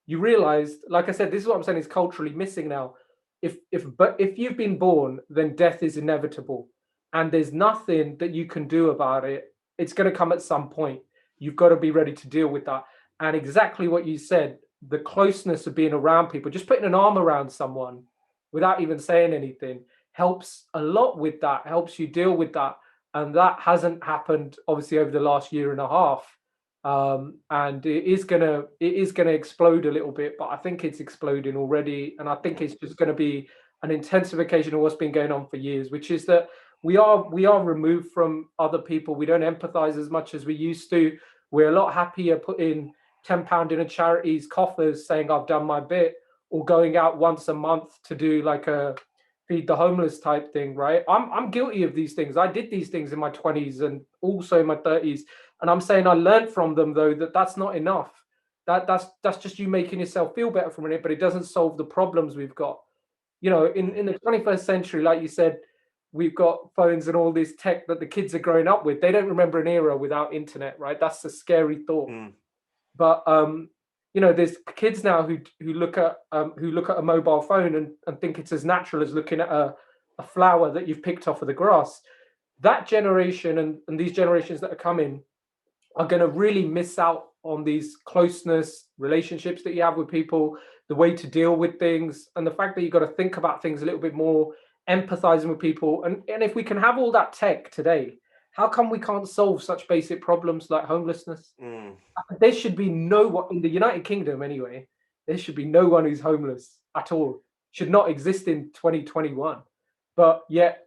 you realized, like I said, this is what I'm saying is culturally missing now. If you've been born, then death is inevitable, and there's nothing that you can do about it. It's going to come at some point. You've got to be ready to deal with that. And exactly what you said, the closeness of being around people, just putting an arm around someone without even saying anything helps a lot with that, helps you deal with that. And that hasn't happened obviously over the last year and a half. And it is gonna explode a little bit, but I think it's exploding already, and I think it's just going to be an intensification of what's been going on for years, which is that we are removed from other people. We don't empathize as much as we used to. We're a lot happier putting £10 in a charity's coffers, saying I've done my bit, or going out once a month to do like a feed the homeless type thing, right? I'm guilty of these things. I did these things in my 20s and also in my 30s, and I'm saying I learned from them though that that's not enough. That's just you making yourself feel better from it, but it doesn't solve the problems we've got. In the 21st century, like you said, we've got phones and all this tech that the kids are growing up with. They don't remember an era without internet, right? That's a scary thought. But there's kids now who look at a mobile phone and think it's as natural as looking at a flower that you've picked off of the grass. That generation and these generations that are coming are going to really miss out on these closeness relationships that you have with people, the way to deal with things, and the fact that you've got to think about things a little bit more, empathizing with people. And if we can have all that tech today, how come we can't solve such basic problems like homelessness? There should be no one in the United Kingdom anyway. There should be no one who's homeless at all. Should not exist in 2021. But yet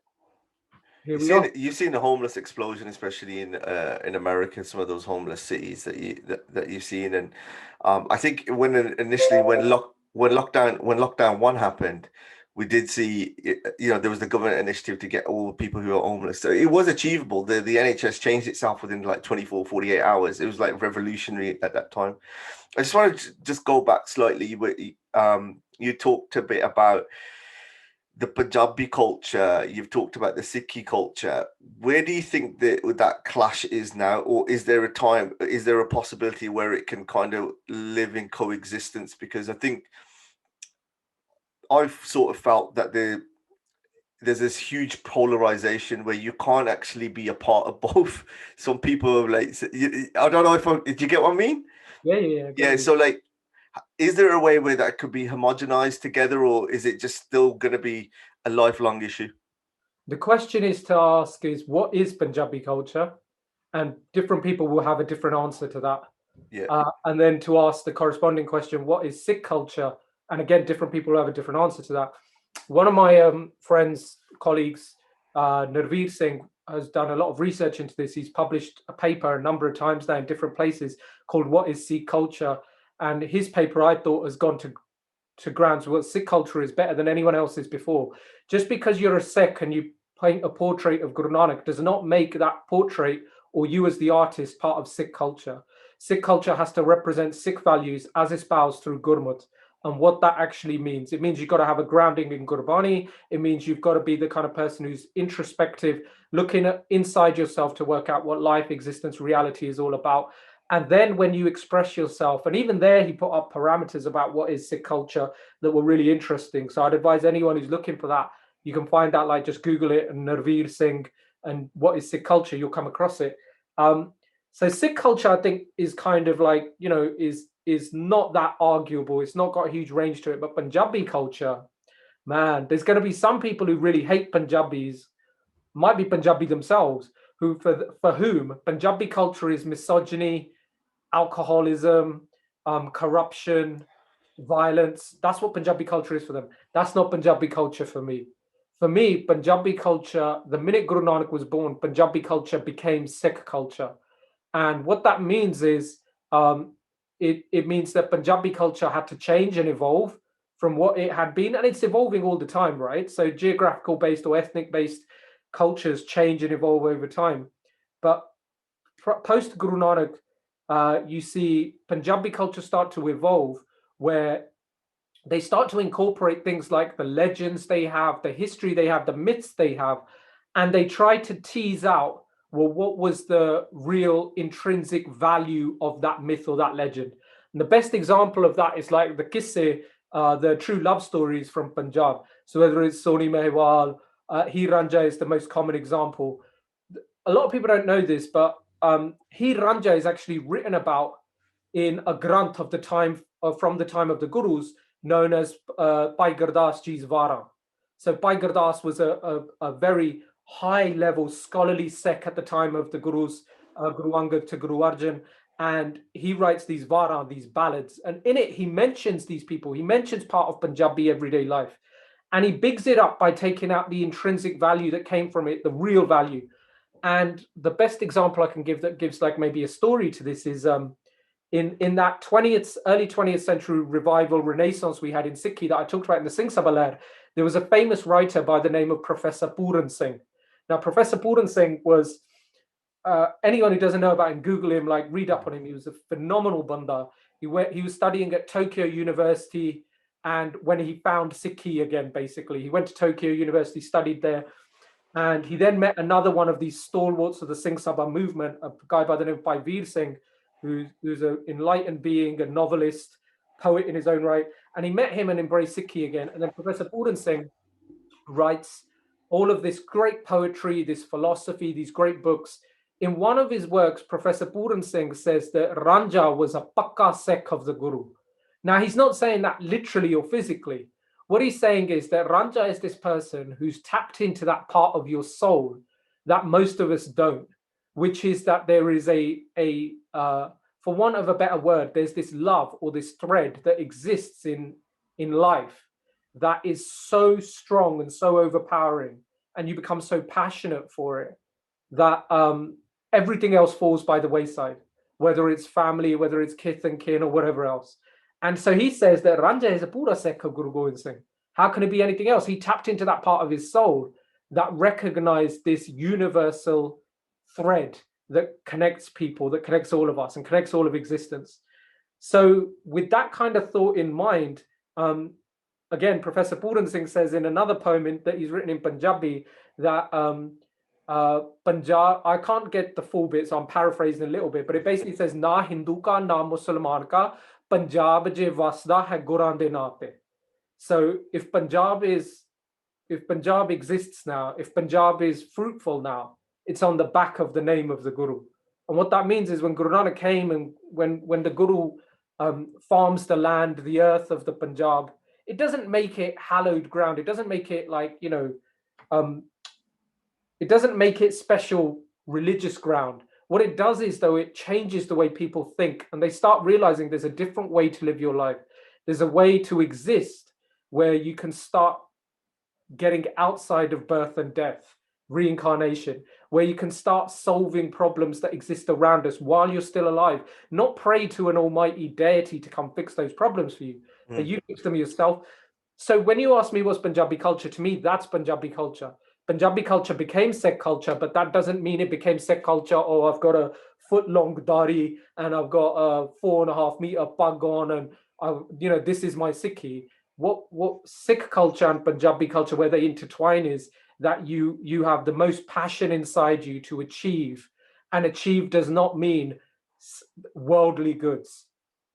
here we are. You've seen the homeless explosion, especially in America, some of those homeless cities that you've seen, and I think when lockdown one happened, we did see there was the government initiative to get all the people who are homeless. So it was achievable. The NHS changed itself within like 24, 48 hours. It was like revolutionary at that time. I just wanted to just go back slightly. You talked a bit about the Punjabi culture, you've talked about the Sikhi culture. Where do you think that clash is now? Or is there a possibility where it can kind of live in coexistence? Because I think I've sort of felt that there's this huge polarization where you can't actually be a part of both. Some people are like, I don't know did you get what I mean? Yeah. So like, is there a way where that could be homogenized together, or is it just still going to be a lifelong issue? The question is to ask is, what is Punjabi culture? And different people will have a different answer to that. Yeah. And then to ask the corresponding question, what is Sikh culture? And again, different people will have a different answer to that. One of my friends, colleagues, Narveer Singh, has done a lot of research into this. He's published a paper a number of times now in different places called What is Sikh Culture? And his paper, I thought, has gone to grounds what Sikh culture is better than anyone else's before. Just because you're a Sikh and you paint a portrait of Guru Nanak does not make that portrait or you as the artist part of Sikh culture. Sikh culture has to represent Sikh values as espoused through Gurmat. And what that actually means, it means you've got to have a grounding in Gurbani. It means you've got to be the kind of person who's introspective, looking at inside yourself to work out what life, existence, reality is all about. And then when you express yourself, and even there, he put up parameters about what is Sikh culture that were really interesting. So I'd advise anyone who's looking for that, you can find that, like just Google it and Narveer Singh and what is Sikh culture, you'll come across it. So Sikh culture, I think, is kind of like, is not that arguable. It's not got a huge range to it. But Punjabi culture, man, there's going to be some people who really hate Punjabis, might be Punjabi themselves, who for whom Punjabi culture is misogyny, alcoholism, corruption, violence. That's what Punjabi culture is for them. That's not Punjabi culture for me. For me, Punjabi culture, the minute Guru Nanak was born, Punjabi culture became Sikh culture. And what that means is it means that Punjabi culture had to change and evolve from what it had been. And it's evolving all the time, right? So geographical based or ethnic based cultures change and evolve over time. But post Guru Nanak, you see Punjabi culture start to evolve, where they start to incorporate things like the legends they have, the history they have, the myths they have, and they try to tease out, well, what was the real intrinsic value of that myth or that legend? And the best example of that is like the kisse, the true love stories from Punjab. So whether it's Soni Mehwal, Heer Ranja is the most common example. A lot of people don't know this, but Heer Ranja is actually written about in a granth of the time, from the time of the Gurus, known as Bhai Gurdas Ji's Vara. So Bhai Gurdas was a very high-level scholarly Sikh at the time of the Gurus, Guru Angad to Guru Arjan, and he writes these Vara, these ballads, and in it he mentions these people. He mentions part of Punjabi everyday life, and he bigs it up by taking out the intrinsic value that came from it, the real value. And the best example I can give that gives like maybe a story to this is in that early 20th century revival renaissance we had in Sikhi that I talked about in the Singh Sabha, there was a famous writer by the name of Professor Puran Singh. Now, Professor Puran Singh was, anyone who doesn't know about him, Google him, like read up on him. He was a phenomenal banda. He was studying at Tokyo University, and when he found Sikhi again, basically, he went to Tokyo University, studied there, and he then met another one of these stalwarts of the Singh Sabha movement, a guy by the name of Bhai Veer Singh, who's an enlightened being, a novelist, poet in his own right, and he met him and embraced Sikhi again. And then Professor Puran Singh writes all of this great poetry, this philosophy, these great books. In one of his works, Professor Puran Singh says that Ranja was a pakka Sikh of the Guru. Now, he's not saying that literally or physically. What he's saying is that Ranja is this person who's tapped into that part of your soul that most of us don't, which is that there is for want of a better word, there's this love or this thread that exists in life that is so strong and so overpowering, and you become so passionate for it that everything else falls by the wayside, whether it's family, whether it's kith and kin, or whatever else. And so he says that Ranja is a pura Sikh of Guru Gobind Singh. How can it be anything else? He tapped into that part of his soul that recognized this universal thread that connects people, that connects all of us and connects all of existence. So with that kind of thought in mind, again, Professor Puran Singh says in another poem that he's written in Punjabi that Punjab, I can't get the full bit, so I'm paraphrasing a little bit, but it basically says, Na Hindu ka, na Musliman ka, Punjab je vasda hai Guran de na pe. So if Punjab exists now, if Punjab is fruitful now, it's on the back of the name of the Guru. And what that means is when Guru Nanak came and when the Guru farms the land, the earth of the Punjab, it doesn't make it hallowed ground. It doesn't make it like, it doesn't make it special religious ground. What it does is, though, it changes the way people think, and they start realizing there's a different way to live your life. There's a way to exist where you can start getting outside of birth and death, reincarnation, where you can start solving problems that exist around us while you're still alive. Not pray to an almighty deity to come fix those problems for you, but you fix them yourself. So when you ask me what's Punjabi culture, to me, that's Punjabi culture. Punjabi culture became Sikh culture, but that doesn't mean it became Sikh culture. Oh, I've got a foot-long dari and I've got a 4.5 meter pug on, and this is my Sikhi. What Sikh culture and Punjabi culture, where they intertwine, is that you have the most passion inside you to achieve, and achieve does not mean worldly goods.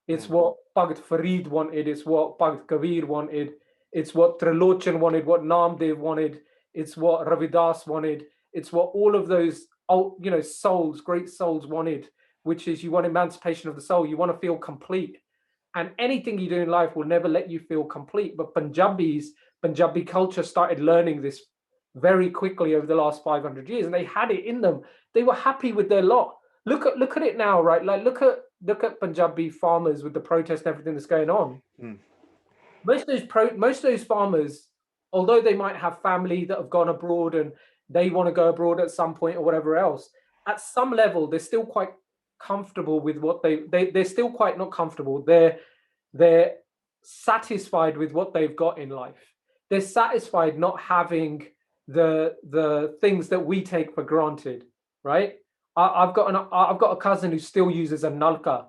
It's what Bhagat Farid wanted. It's what Bhagat Kabir wanted. It's what Trilochan wanted. What Namdev wanted. It's what Ravidas wanted. It's what all of those souls, great souls wanted, which is you want emancipation of the soul. You want to feel complete. And anything you do in life will never let you feel complete. But Punjabi culture started learning this very quickly over the last 500 years, and they had it in them. They were happy with their lot. Look at it now, right? Like look at Punjabi farmers with the protest and everything that's going on. Most of those farmers, although they might have family that have gone abroad and they want to go abroad at some point or whatever else, at some level they're still quite comfortable with what they're still quite not comfortable. They're satisfied with what they've got in life. They're satisfied not having the things that we take for granted, right? I've got a cousin who still uses a nalka.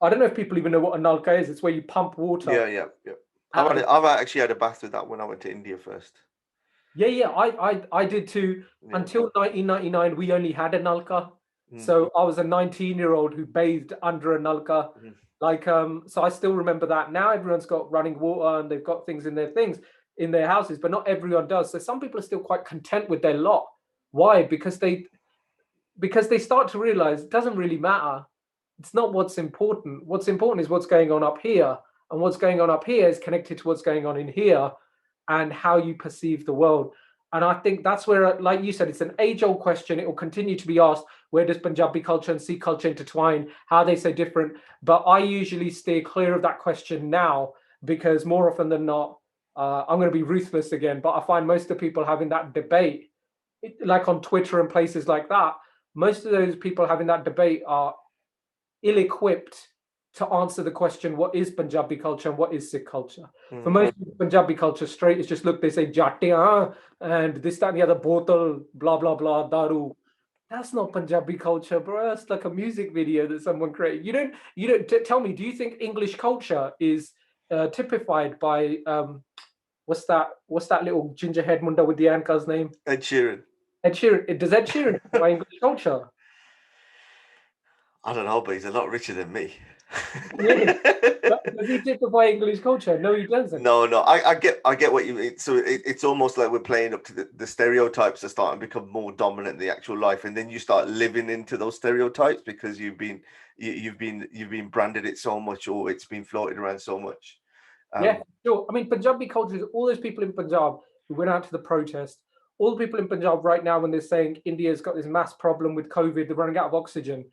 I don't know if people even know what a nalka is. It's where you pump water. Yeah. Uh, I've actually had a bath with that when I went to India first. yeah. I did too. Yeah. Until 1999, we only had a nalka. Mm. So I was a 19-year-old who bathed under a nalka. Mhm. Like, so I still remember that. Now everyone's got running water and they've got things in their houses, but not everyone does. So some people are still quite content with their lot. Why? Because they start to realize it doesn't really matter. It's not what's important. What's important is what's going on up here. And what's going on up here is connected to what's going on in here and how you perceive the world. And I think that's where, like you said, it's an age-old question. It will continue to be asked, where does Punjabi culture and Sikh culture intertwine? How are they so different? But I usually steer clear of that question now because more often than not, I'm going to be ruthless again, but I find most of the people having that debate, like on Twitter and places like that, most of those people having that debate are ill-equipped to answer the question, what is Punjabi culture and what is Sikh culture? For most people, Punjabi culture, straight is just, look, they say jattiyan and this, that, and the other, botal, blah, blah, blah, daru. That's not Punjabi culture, bro. That's like a music video that someone created. You don't tell me, do you think English culture is typified by, what's that little ginger head munda with the anka's name? Ed Sheeran. Ed Sheeran. Does Ed Sheeran typify English culture? I don't know, but he's a lot richer than me. Yeah. But does he typify English culture? No, he doesn't. No, I get what you mean. So it's almost like we're playing up to the stereotypes are starting to become more dominant in the actual life, and then you start living into those stereotypes because you've been branded it so much, or it's been floated around so much. Yeah, sure. I mean, Punjabi culture is all those people in Punjab who went out to the protest. All the people in Punjab right now, when they're saying India's got this mass problem with COVID, they're running out of oxygen.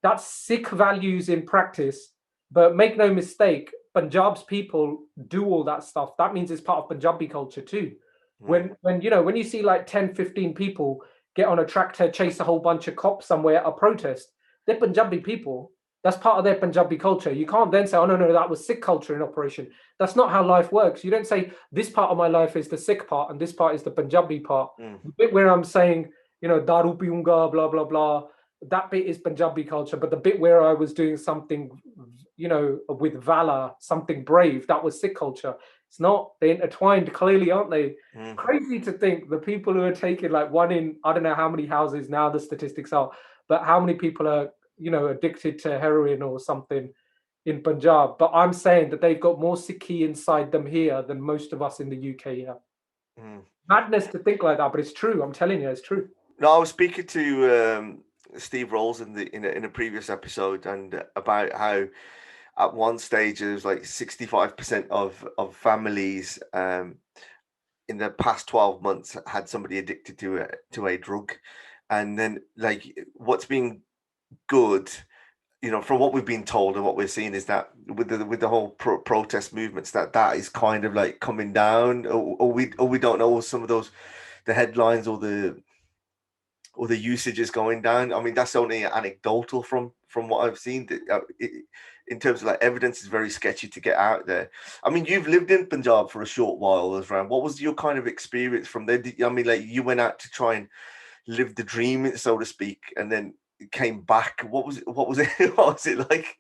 That's Sikh values in practice. But make no mistake, Punjab's people do all that stuff. That means it's part of Punjabi culture too. When you see like 10, 15 people get on a tractor, chase a whole bunch of cops somewhere at a protest, they're Punjabi people. That's part of their Punjabi culture. You can't then say, oh, no, that was Sikh culture in operation. That's not how life works. You don't say, this part of my life is the Sikh part and this part is the Punjabi part. The bit where I'm saying, daru piunga, blah, blah, blah, that bit is Punjabi culture. But the bit where I was doing something, with valor, something brave, that was Sikh culture. It's not. They're intertwined clearly, aren't they? Crazy to think the people who are taking like one in, I don't know how many houses now the statistics are, but how many people are addicted to heroin or something in Punjab. But I'm saying that they've got more Sikhi inside them here than most of us in the UK have. Madness to think like that, but it's true. I'm telling you, it's true. No, I was speaking to Steve Rolls in a previous episode, and about how at one stage it was like 65% of families in the past 12 months had somebody addicted to a drug, and then like what's been good, from what we've been told and what we're seeing is that with the whole protest movements that is kind of like coming down, or we don't know some of those, the headlines or the usage is going down. I mean, that's only anecdotal from what I've seen. In terms of like evidence, is very sketchy to get out there. I mean, you've lived in Punjab for a short while, Azran. What was your kind of experience from there? I mean, like you went out to try and live the dream, so to speak, and then came back. What was it? What was it like?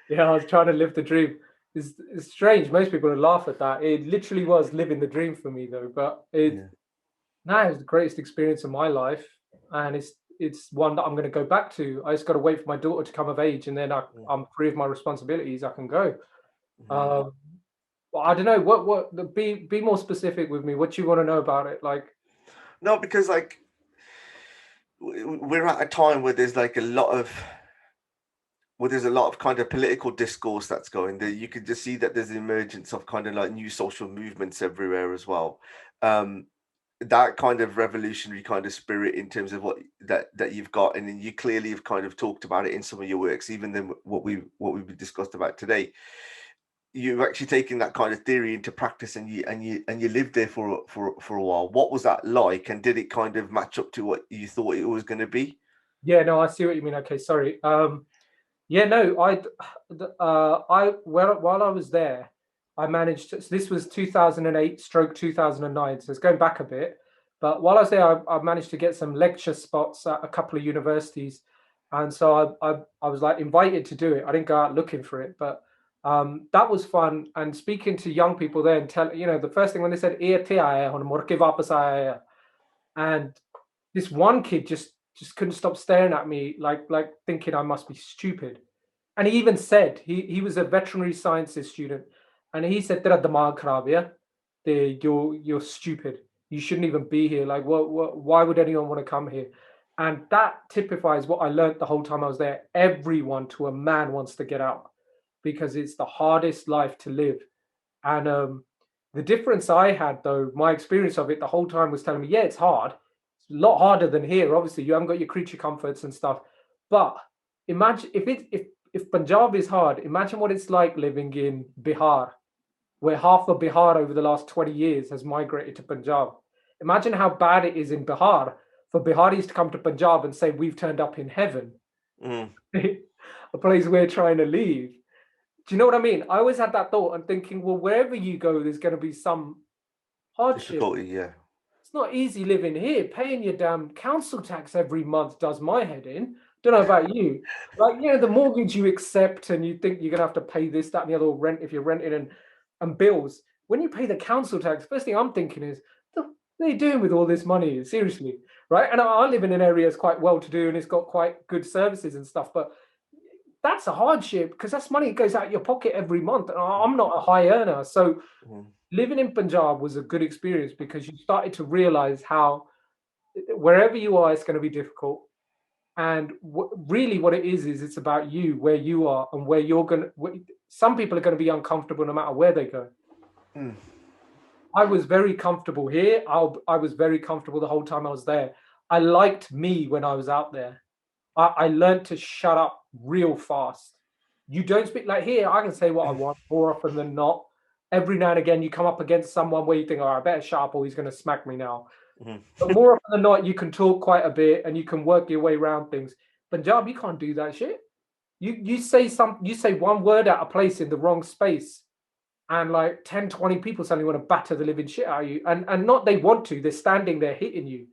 Yeah, I was trying to live the dream. It's strange. Most people would laugh at that. It literally was living the dream for me, though. But it was the greatest experience of my life, and it's one that I'm going to go back to. I just got to wait for my daughter to come of age, and then I'm free of my responsibilities. I can go. Well, I don't know. What? Be more specific with me. What you want to know about it? Like, no, because like we're at a time where there's like a lot of kind of political discourse that's going there. You can just see that there's the emergence of kind of like new social movements everywhere as well. That kind of revolutionary kind of spirit in terms of what that you've got, and then you clearly have kind of talked about it in some of your works, even than what we've discussed about today. You've actually taken that kind of theory into practice, and you lived there for a while. What was that like, and did it kind of match up to what you thought it was going to be? Yeah, no, I see what you mean. Okay, sorry. Yeah, no, while I was there, I managed to, so this was 2008 stroke 2009, so it's going back a bit. But while I was there, I managed to get some lecture spots at a couple of universities, and so I was like invited to do it. I didn't go out looking for it, but that was fun. And speaking to young people there and tell the first thing when they said "Eh, the aaya hai, mur ke wapas aaya hai," and this one kid just couldn't stop staring at me like thinking I must be stupid. And he even said he was a veterinary sciences student, and he said, "Tera damag kharab hai, you're stupid. You shouldn't even be here. Like, why would anyone want to come here?" And that typifies what I learned the whole time I was there. Everyone to a man wants to get out because it's the hardest life to live. And the difference I had, though, my experience of it the whole time was telling me, yeah, it's hard. It's a lot harder than here. Obviously, you haven't got your creature comforts and stuff. But imagine if Punjab is hard, imagine what it's like living in Bihar, where half of Bihar over the last 20 years has migrated to Punjab. Imagine how bad it is in Bihar for Biharis to come to Punjab and say, we've turned up in heaven, a place we're trying to leave. Do you know what I mean? I always had that thought and thinking, well, wherever you go, there's going to be some hardship. Difficulty, yeah. It's not easy living here. Paying your damn council tax every month does my head in. Don't know about you. Like, the mortgage you accept and you think you're going to have to pay this, that, and the other, rent if you're renting and bills. When you pay the council tax, first thing I'm thinking is, what are they doing with all this money? Seriously, right? And I live in an area that's quite well-to-do and it's got quite good services and stuff, but that's a hardship because that's money that goes out of your pocket every month. And I'm not a high earner. So living in Punjab was a good experience because you started to realize how wherever you are, it's going to be difficult. And really what it is it's about you, where you are and where you're going to, some people are going to be uncomfortable no matter where they go. I was very comfortable here. I was very comfortable the whole time I was there. I liked me when I was out there. I learned to shut up real fast. You don't speak like here. I can say what I want more often than not. Every now and again, you come up against someone where you think, "Oh, I better shut up or he's going to smack me now." But more often than not, you can talk quite a bit and you can work your way around things. Punjab, you can't do that shit. You say one word out of place in the wrong space, and like 10, 20 people suddenly want to batter the living shit out of you. And not they want to, they're standing there hitting you.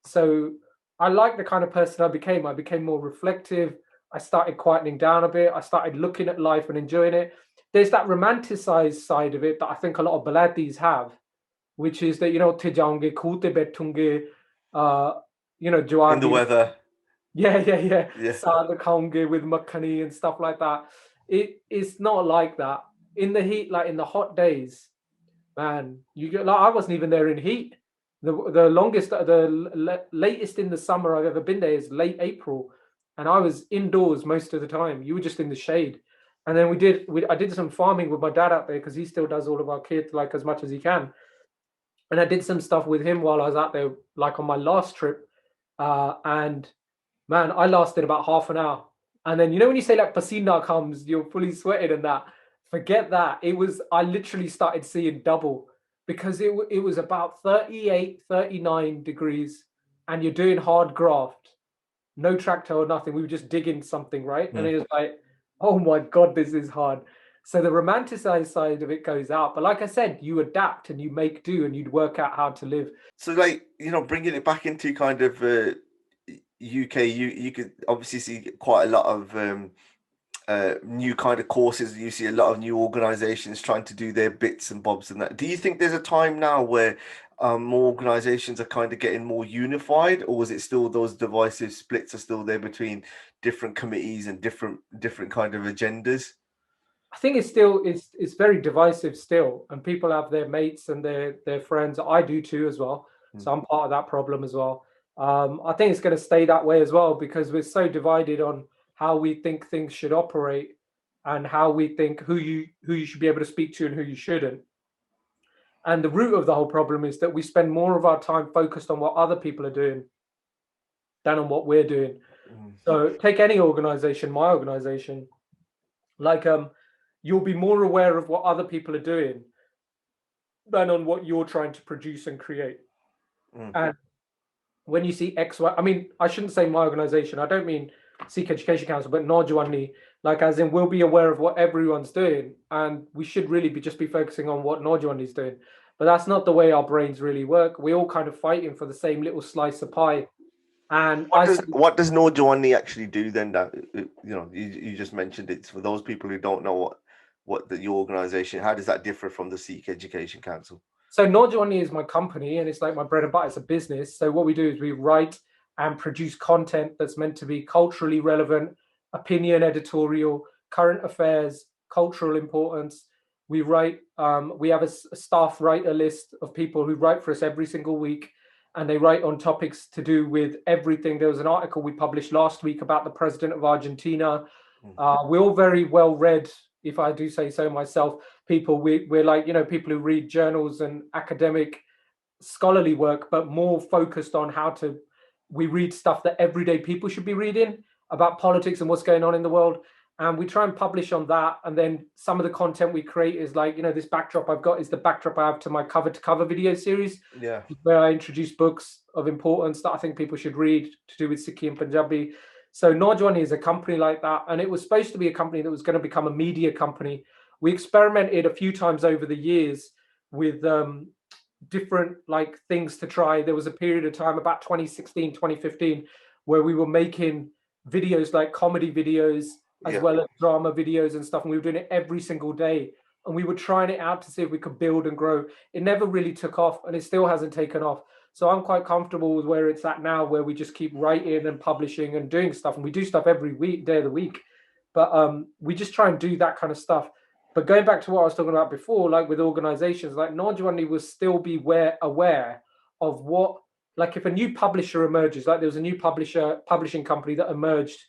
So I like the kind of person I became. I became more reflective. I started quietening down a bit. I started looking at life and enjoying it. There's that romanticized side of it that I think a lot of Baladis have, which is that, "Utthe jaunge, khooh te bethunge," in the weather. Yeah. Saag khaunge with makhani and stuff like that. It's not like that. In the heat, like in the hot days, man, you get like I wasn't even there in heat. The longest, the latest in the summer I've ever been there is late April, and I was indoors most of the time. You were just in the shade, and then I did some farming with my dad out there because he still does all of our kids like as much as he can, and I did some stuff with him while I was out there, like on my last trip, and man, I lasted about half an hour, and then when you say like pasina comes, you're fully sweated and that. Forget that. I literally started seeing double. Because it was about 38, 39 degrees, and you're doing hard graft, no tractor or nothing. We were just digging something, right? And it was like, oh my God, this is hard. So the romanticized side of it goes out. But like I said, you adapt and you make do and you'd work out how to live. So like, bringing it back into kind of UK, you could obviously see quite a lot of new kind of courses. You see a lot of new organizations trying to do their bits and bobs and that. Do you think there's a time now where more organizations are kind of getting more unified, or is it still those divisive splits are still there between different committees and different kind of agendas? I think it's very divisive still, and people have their mates and their friends. I do too as well. So I'm part of that problem as well. I think it's going to stay that way as well because we're so divided on how we think things should operate and how we think who you should be able to speak to and who you shouldn't. And the root of the whole problem is that we spend more of our time focused on what other people are doing than on what we're doing. So take any organization, my organization, like you'll be more aware of what other people are doing than on what you're trying to produce and create. And when you see X, Y, I mean, I shouldn't say my organization. I don't mean Sikh Education Council, but naujawani, like as in we'll be aware of what everyone's doing, and we should really just be focusing on what naujawani is doing. but that's not the way our brains really work. We're all kind of fighting for the same little slice of pie. And what does naujawani actually do then? That you just mentioned it. For those people who don't know what your organization, how does that differ from the Sikh Education Council? So naujawani is my company, and it's like my bread and butter. It's a business. So what we do is we write and produce content that's meant to be culturally relevant, opinion editorial, current affairs, cultural importance. We write. We have a staff writer list of people who write for us every single week, and they write on topics to do with everything. There was an article we published last week about the president of Argentina. We're all very well read, if I do say so myself. People, we're like, people who read journals and academic scholarly work, but more focused on we read stuff that everyday people should be reading about politics and what's going on in the world. And we try and publish on that. And then some of the content we create is like, this backdrop I've got is the backdrop I have to my cover to cover video series. Yeah. Where I introduce books of importance that I think people should read to do with Sikh and Punjabi. So naujawani is a company like that. And it was supposed to be a company that was going to become a media company. We experimented a few times over the years with different things to try. There was a period of time about 2016, 2015, where we were making videos like comedy videos, as well as drama videos and stuff. And we were doing it every single day. And we were trying it out to see if we could build and grow. It never really took off, and it still hasn't taken off. So I'm quite comfortable with where it's at now, where we just keep writing and publishing and doing stuff. And we do stuff every day of the week. But we just try and do that kind of stuff. But going back to what I was talking about before, like with organizations, like naujawani will still be aware of what, like if a new publisher emerges, like there was a new publishing company that emerged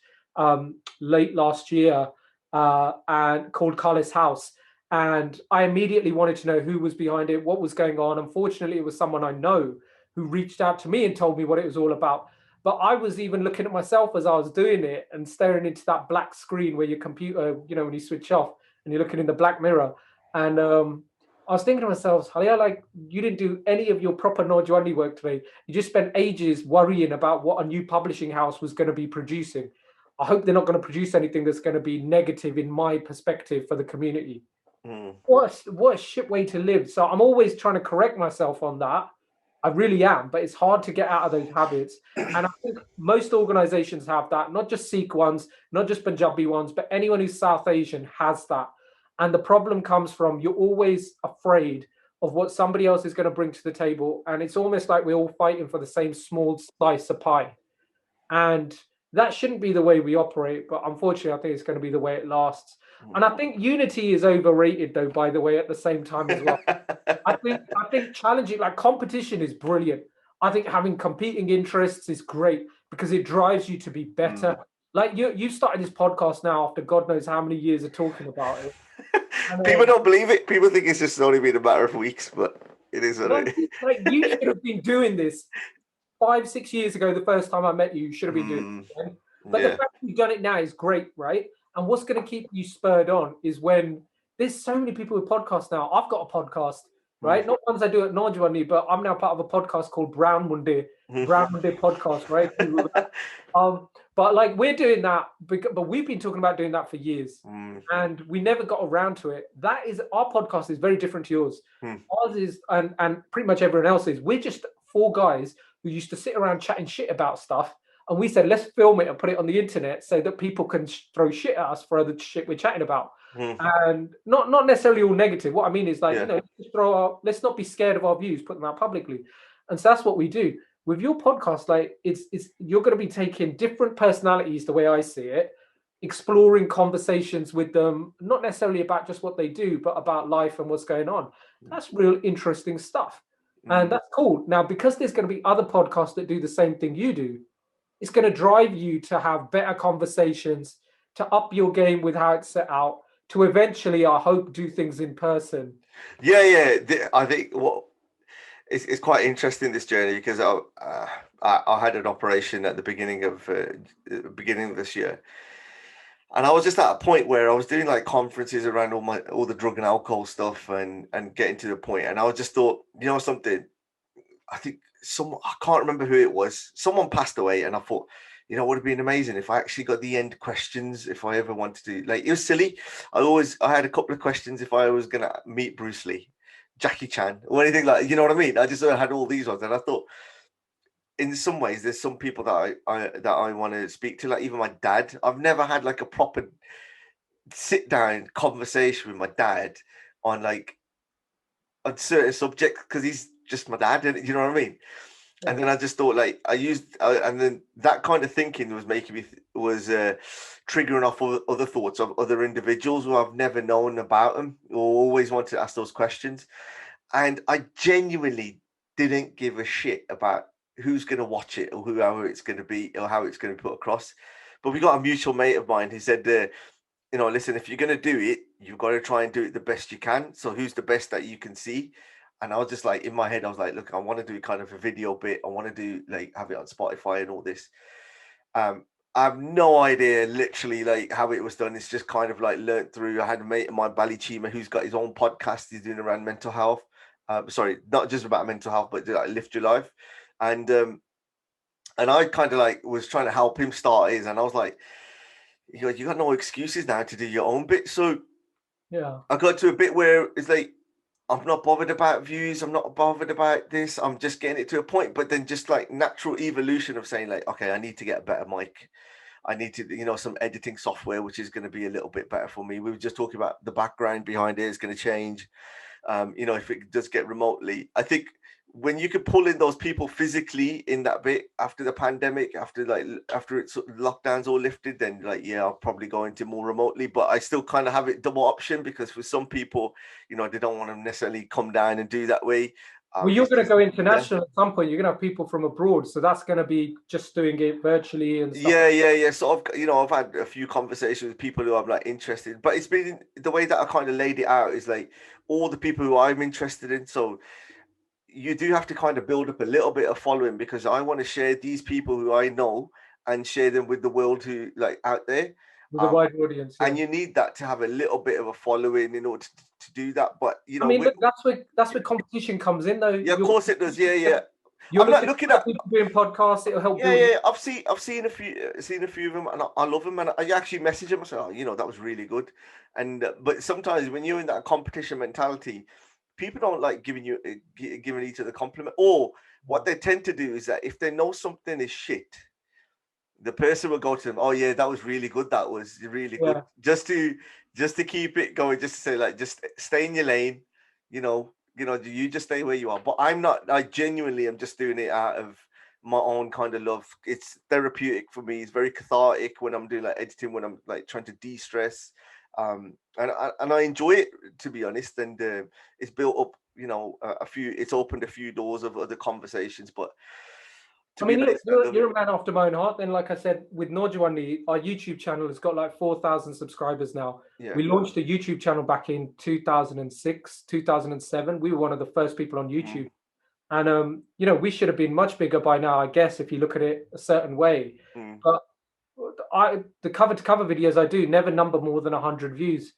late last year and called Carlos House. And I immediately wanted to know who was behind it, what was going on. Unfortunately, it was someone I know who reached out to me and told me what it was all about. But I was even looking at myself as I was doing it and staring into that black screen where your computer, when you switch off and you're looking in the black mirror. And I was thinking to myself, Halia, like you didn't do any of your proper naujawani work today. You just spent ages worrying about what a new publishing house was going to be producing. I hope they're not going to produce anything that's going to be negative in my perspective for the community. What a shit way to live. So I'm always trying to correct myself on that. I really am, but it's hard to get out of those habits. And I think most organizations have that, not just Sikh ones, not just Punjabi ones, but anyone who's South Asian has that. And the problem comes from you're always afraid of what somebody else is going to bring to the table. And it's almost like we're all fighting for the same small slice of pie. And that shouldn't be the way we operate. But unfortunately, I think it's going to be the way it lasts. And I think unity is overrated, though, by the way, at the same time as well. I think challenging, like competition is brilliant. I think having competing interests is great because it drives you to be better. Like you started this podcast now after God knows how many years of talking about it. And, people don't believe it. People think it's just only been a matter of weeks, but it is. Like you should have been doing this 5-6 years ago. The first time I met you should have been doing it. But the fact you've done it now is great, right? And what's going to keep you spurred on is when there's so many people with podcasts now. I've got a podcast, right? Not ones I do at naujawani, but I'm now part of a podcast called Bhandwagon podcast, right? But like we're doing that, but we've been talking about doing that for years, and we never got around to it. That is, our podcast is very different to yours. Ours is, and pretty much everyone else's. We're just 4 guys who used to sit around chatting shit about stuff. And we said, let's film it and put it on the internet so that people can throw shit at us for the shit we're chatting about. And not necessarily all negative. What I mean is like, let's not be scared of our views, put them out publicly. And so that's what we do. With your podcast, like it's you're going to be taking different personalities, the way I see it, exploring conversations with them, not necessarily about just what they do, but about life and what's going on. That's real interesting stuff. And that's cool. Now, because there's going to be other podcasts that do the same thing you do, it's going to drive you to have better conversations, to up your game with how it's set out, to eventually, I hope, do things in person. Yeah. I think it's quite interesting, this journey, because I had an operation at the beginning of this year, and I was just at a point where I was doing like conferences around all the drug and alcohol stuff and getting to the point, and I just thought, something, I think I can't remember who it was. Someone passed away, and I thought, it would have been amazing if I actually got the end questions if I ever wanted to. Like, it was silly. I had a couple of questions if I was gonna meet Bruce Lee. Jackie Chan or anything like, you know what I mean? I just had all these ones, and I thought, in some ways, there's some people that I want to speak to, like even my dad. I've never had like a proper sit down conversation with my dad on like on certain subjects because he's just my dad, and you know what I mean. And then I just thought, like, and then that kind of thinking was making me triggering off other thoughts of other individuals who I've never known about them or always wanted to ask those questions. And I genuinely didn't give a shit about who's going to watch it or whoever it's going to be or how it's going to be put across. But we got a mutual mate of mine who said, listen, if you're going to do it, you've got to try and do it the best you can. So who's the best that you can see? And I was just like, in my head, I was like, look, I want to do kind of a video bit. I want to do like have it on Spotify and all this. I have no idea literally like how it was done. It's just kind of like learnt through. I had a mate of mine, Chima, who's got his own podcast he's doing around mental health. Sorry, not just about mental health, but like lift your life. And I kind of like was trying to help him start his, and I was like, you got no excuses now to do your own bit. So yeah, I got to a bit where it's like, I'm not bothered about views. I'm not bothered about this. I'm just getting it to a point. But then just like natural evolution of saying like, okay, I need to get a better mic. I need to, some editing software, which is going to be a little bit better for me. We were just talking about the background behind it is going to change. If it does get remotely, I think when you could pull in those people physically in that bit after the pandemic, after it's lockdowns all lifted, then like, yeah, I'll probably go into more remotely, but I still kind of have it double option because for some people, they don't want to necessarily come down and do that way. well, you're going to go international at some point. You're going to have people from abroad, so that's going to be just doing it virtually and stuff. Yeah. So I've had a few conversations with people who I'm like interested in, but it's been the way that I kind of laid it out is like all the people who I'm interested in. So you do have to kind of build up a little bit of following because I want to share these people who I know and share them with the world who like out there. With a wide audience, yeah. And you need that to have a little bit of a following in order to do that. But I mean, look, that's where competition comes in, though. Yeah, of course it does. Yeah. I'm not looking at people doing podcasts. It'll help. Yeah. I've seen a few of them, and I love them. And I actually message them. I say, oh, that was really good. And but sometimes when you're in that competition mentality, people don't like giving each other compliment. Or what they tend to do is that if they know something is shit, the person will go to them, oh yeah, that was really good. That was really good. Just to keep it going, just to say like, just stay in your lane. You just stay where you are. But I'm not. I genuinely am just doing it out of my own kind of love. It's therapeutic for me. It's very cathartic when I'm doing like editing, when I'm like trying to de-stress. And I enjoy it, to be honest. And it's built up, it's opened a few doors of other conversations. But I mean, look, you're a man after my own heart. Then, like I said, with Naujawani, our YouTube channel has got like 4,000 subscribers now. Yeah. We launched a YouTube channel back in 2006, 2007. We were one of the first people on YouTube. And, we should have been much bigger by now, I guess, if you look at it a certain way. But the cover-to-cover videos I do never number more than 100 views.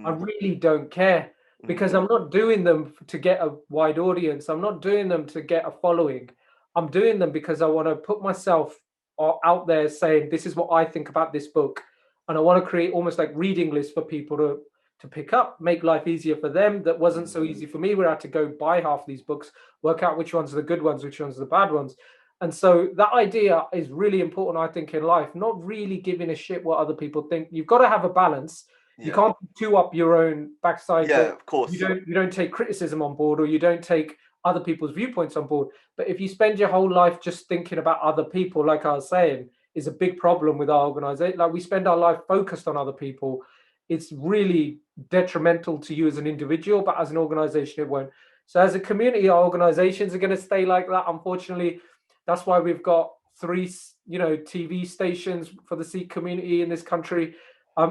I really don't care because I'm not doing them to get a wide audience. I'm not doing them to get a following. I'm doing them because I want to put myself out there saying, this is what I think about this book. And I want to create almost like reading lists for people to pick up, make life easier for them. That wasn't so easy for me. We had to go buy half these books, work out which ones are the good ones, which ones are the bad ones. And so that idea is really important, I think, in life, not really giving a shit what other people think. You've got to have a balance. Yeah. You can't chew up your own backside. Yeah, of course. You don't take criticism on board, or you don't take other people's viewpoints on board. But if you spend your whole life just thinking about other people, like I was saying, is a big problem with our organization. Like we spend our life focused on other people. It's really detrimental to you as an individual, but as an organization, it won't. So as a community, our organizations are going to stay like that. Unfortunately, that's why we've got 3, TV stations for the Sikh community in this country.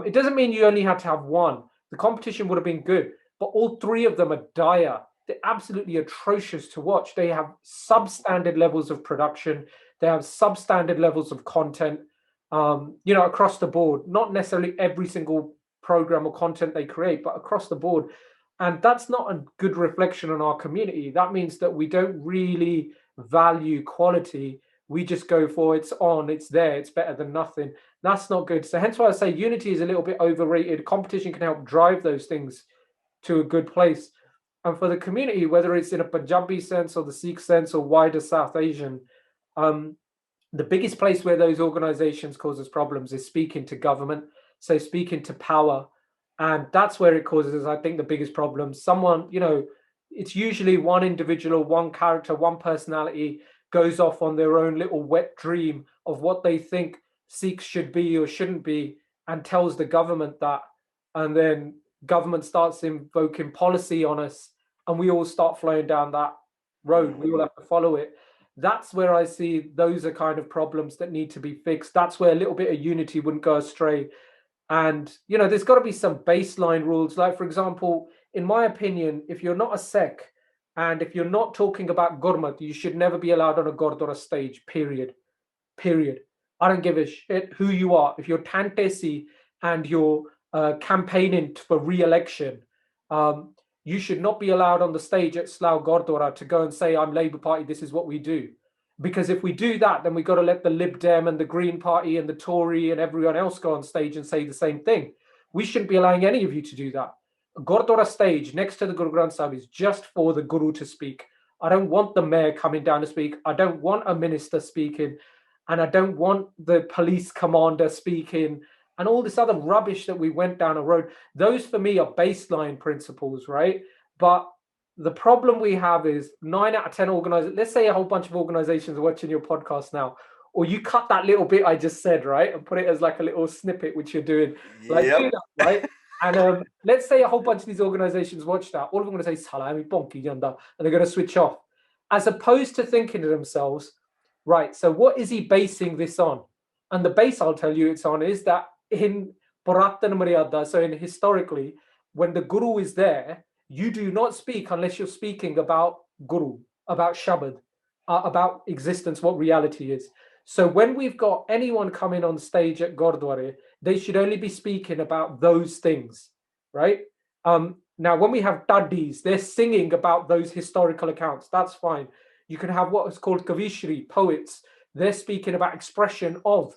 It doesn't mean you only had to have one. The competition would have been good, but all 3 of them are dire. They're absolutely atrocious to watch. They have substandard levels of production. They have substandard levels of content, across the board. Not necessarily every single program or content they create, but across the board. And that's not a good reflection on our community. That means that we don't really value quality. We just go for it's on, it's there, it's better than nothing. That's not good. So hence why I say unity is a little bit overrated. Competition can help drive those things to a good place. And for the community, whether it's in a Punjabi sense or the Sikh sense or wider South Asian, the biggest place where those organizations causes problems is speaking to government, so speaking to power. And that's where it causes, I think, the biggest problem. Someone, it's usually one individual, one character, one personality goes off on their own little wet dream of what they think Sikhs should be or shouldn't be and tells the government that. And then government starts invoking policy on us and we all start flowing down that road. We all have to follow it. That's where I see those are kind of problems that need to be fixed. That's where a little bit of unity wouldn't go astray. And, there's got to be some baseline rules. Like, for example, in my opinion, if you're not a Sikh and if you're not talking about Gurmat, you should never be allowed on a Gurdwara stage, period. Period. I don't give a shit who you are. If you're Tantesi and you're campaigning for re-election, you should not be allowed on the stage at Slough Gurdwara to go and say, I'm Labour Party, this is what we do. Because if we do that, then we've got to let the Lib Dem and the Green Party and the Tory and everyone else go on stage and say the same thing. We shouldn't be allowing any of you to do that. A Gurdwara stage next to the Guru Granth Sahib is just for the Guru to speak. I don't want the mayor coming down to speak. I don't want a minister speaking. And I don't want the police commander speaking and all this other rubbish that we went down a road. Those for me are baseline principles, right? But the problem we have is 9 out of 10 organizations, let's say a whole bunch of organizations are watching your podcast now, or you cut that little bit I just said, right? And put it as like a little snippet, which you're doing. Like, do that, right? And let's say a whole bunch of these organizations watch that. All of them are going to say, Salami bonki yanda, and they're going to switch off. As opposed to thinking to themselves, right, so what is he basing this on? And the base I'll tell you it's on is that in Puratan Maryada, so in historically, when the Guru is there, you do not speak unless you're speaking about Guru, about Shabad, about existence, what reality is. So when we've got anyone coming on stage at Gurdwara, they should only be speaking about those things, right? Now, when we have Taddis, they're singing about those historical accounts. That's fine. You can have what is called Kavishri, poets. They're speaking about expression of,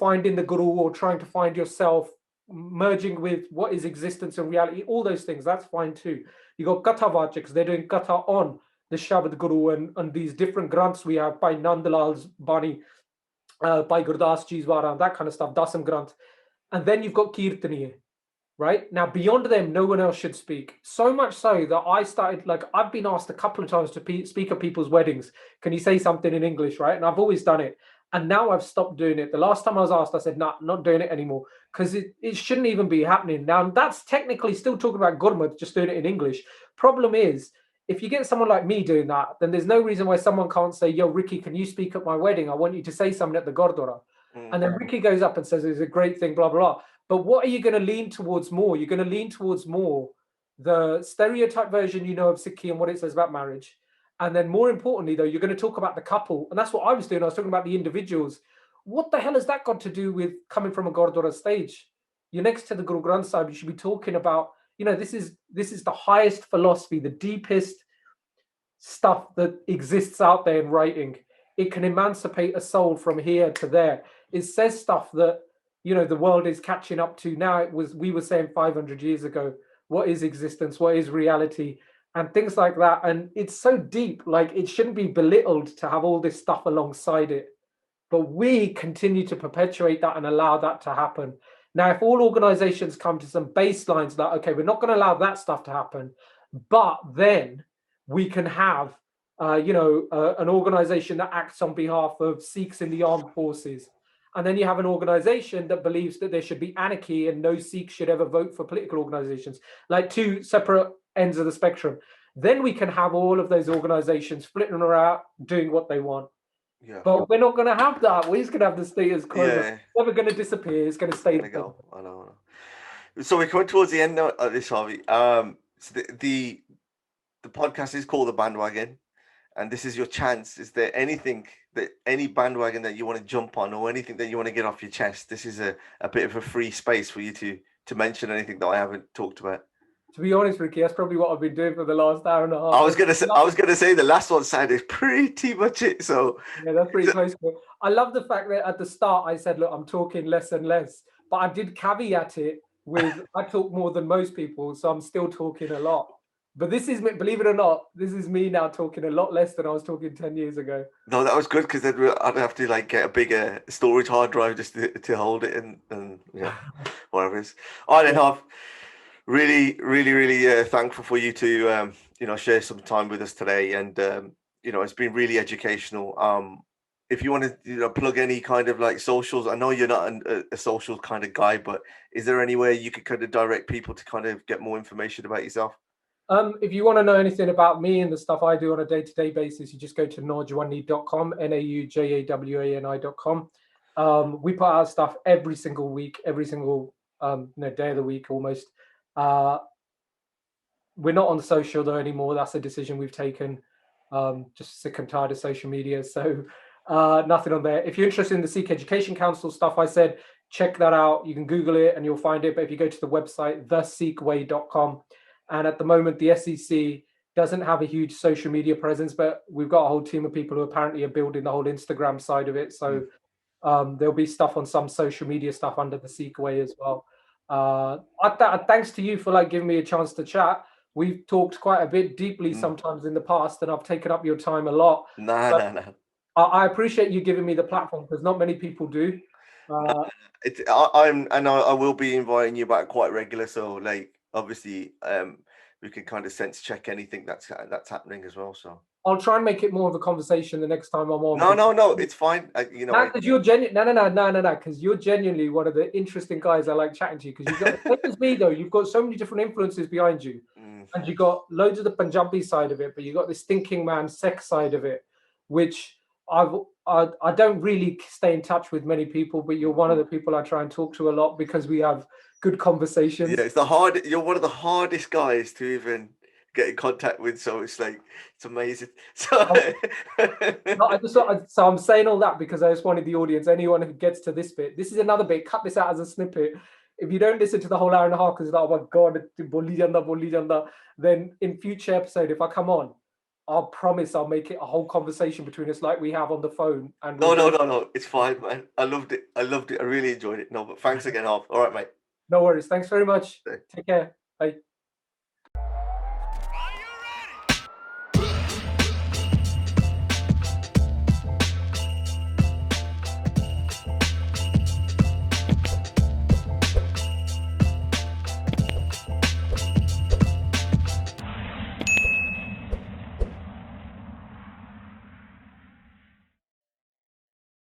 finding the Guru or trying to find yourself, merging with what is existence and reality, all those things. That's fine too. You got Katha Vachaks, they're doing Katha on the Shabad Guru and these different granths we have by Nandalal's Bani, by Gurdas Ji's Varan, that kind of stuff, Dasam Granth. And then you've got Kirtaniye. Right now, beyond them, no one else should speak. So much so that I started, I've been asked a couple of times to speak at people's weddings. Can you say something in English, right? And I've always done it. And now I've stopped doing it. The last time I was asked, I said, nah, not doing it anymore. Because it shouldn't even be happening. Now, that's technically still talking about Gurmat, just doing it in English. Problem is, if you get someone like me doing that, then there's no reason why someone can't say, yo, Ricky, can you speak at my wedding? I want you to say something at the Gurdwara. And then Ricky goes up and says, it's a great thing, blah, blah, blah. But what are you going to lean towards more? You're going to lean towards more the stereotype version, of Sikhi and what it says about marriage. And then more importantly, though, you're going to talk about the couple. And that's what I was doing. I was talking about the individuals. What the hell has that got to do with coming from a Gurdwara stage? You're next to the Guru Granth Sahib. You should be talking about, this is the highest philosophy, the deepest stuff that exists out there in writing. It can emancipate a soul from here to there. It says stuff that, the world is catching up to now. We were saying 500 years ago, what is existence? What is reality? And things like that. And it's so deep, it shouldn't be belittled to have all this stuff alongside it. But we continue to perpetuate that and allow that to happen. Now, if all organizations come to some baselines that, okay, we're not going to allow that stuff to happen, but then we can have, an organization that acts on behalf of Sikhs in the armed forces. And then you have an organization that believes that there should be anarchy and no Sikh should ever vote for political organizations, like two separate ends of the spectrum. Then we can have all of those organizations flitting around doing what they want. Yeah. But we're not going to have that. We're just going to have the status quo. Yeah. It's never going to disappear. It's going to stay. Go. I know. So we're coming towards the end of this, Harvey. So the podcast is called The Bandwagon. And this is your chance. Is there any bandwagon that you want to jump on or anything that you want to get off your chest? This is a bit of a free space for you to mention anything that I haven't talked about. To be honest, Ricky, that's probably what I've been doing for the last hour and a half. I was gonna say the last one sounded pretty much it. So yeah, that's pretty close. I love the fact that at the start I said, look, I'm talking less and less, but I did caveat it with I talk more than most people, so I'm still talking a lot. But this is me, believe it or not, this is me now talking a lot less than I was talking 10 years ago. No, that was good because then I'd have to like get a bigger storage hard drive just to hold it and yeah, whatever it is. All right, then, Yeah. Harv. Really, really, really thankful for you to share some time with us today, and it's been really educational. If you want to plug any kind of like socials, I know you're not a social kind of guy, but is there anywhere you could kind of direct people to kind of get more information about yourself? If you want to know anything about me and the stuff I do on a day-to-day basis, you just go to naujawani.com, naujawani.com. We put out stuff every single week, every single day of the week almost. We're not on social though anymore. That's a decision we've taken. Just sick and tired of social media. So nothing on there. If you're interested in the Sikh Education Council stuff I said, check that out. You can Google it and you'll find it. But if you go to the website, thesikhway.com, and at the moment, the SEC doesn't have a huge social media presence, but we've got a whole team of people who apparently are building the whole Instagram side of it. So there'll be stuff on some social media stuff under the Sikh Way as well. Thanks to you for like giving me a chance to chat. We've talked quite a bit deeply sometimes in the past, and I've taken up your time a lot. Nah. I appreciate you giving me the platform because not many people do. I will be inviting you back quite regular. So like obviously we can kind of sense check anything that's happening as well. So I'll try and make it more of a conversation the next time I'm on. No, it's fine. Because you're genuine. No. Because you're genuinely one of the interesting guys I like chatting to. Because you've got, same as me though, you've got so many different influences behind you, and you got loads of the Punjabi side of it, but you got this thinking man, Sikh side of it, which I don't really stay in touch with many people, but you're one of the people I try and talk to a lot because we have good conversations. Yeah, you're one of the hardest guys to even get in contact with, so it's like it's amazing. So so I'm saying all that because I just wanted the audience, anyone who gets to this bit, this is another bit, cut this out as a snippet. If you don't listen to the whole hour and a half because it's like, oh my god, boli janda, then in future episode, if I come on, I'll promise I'll make it a whole conversation between us like we have on the phone. And no, it's fine, man. I loved it. I really enjoyed it. No, but thanks again, Harv. All right, mate. No worries. Thanks very much. Take care. Bye.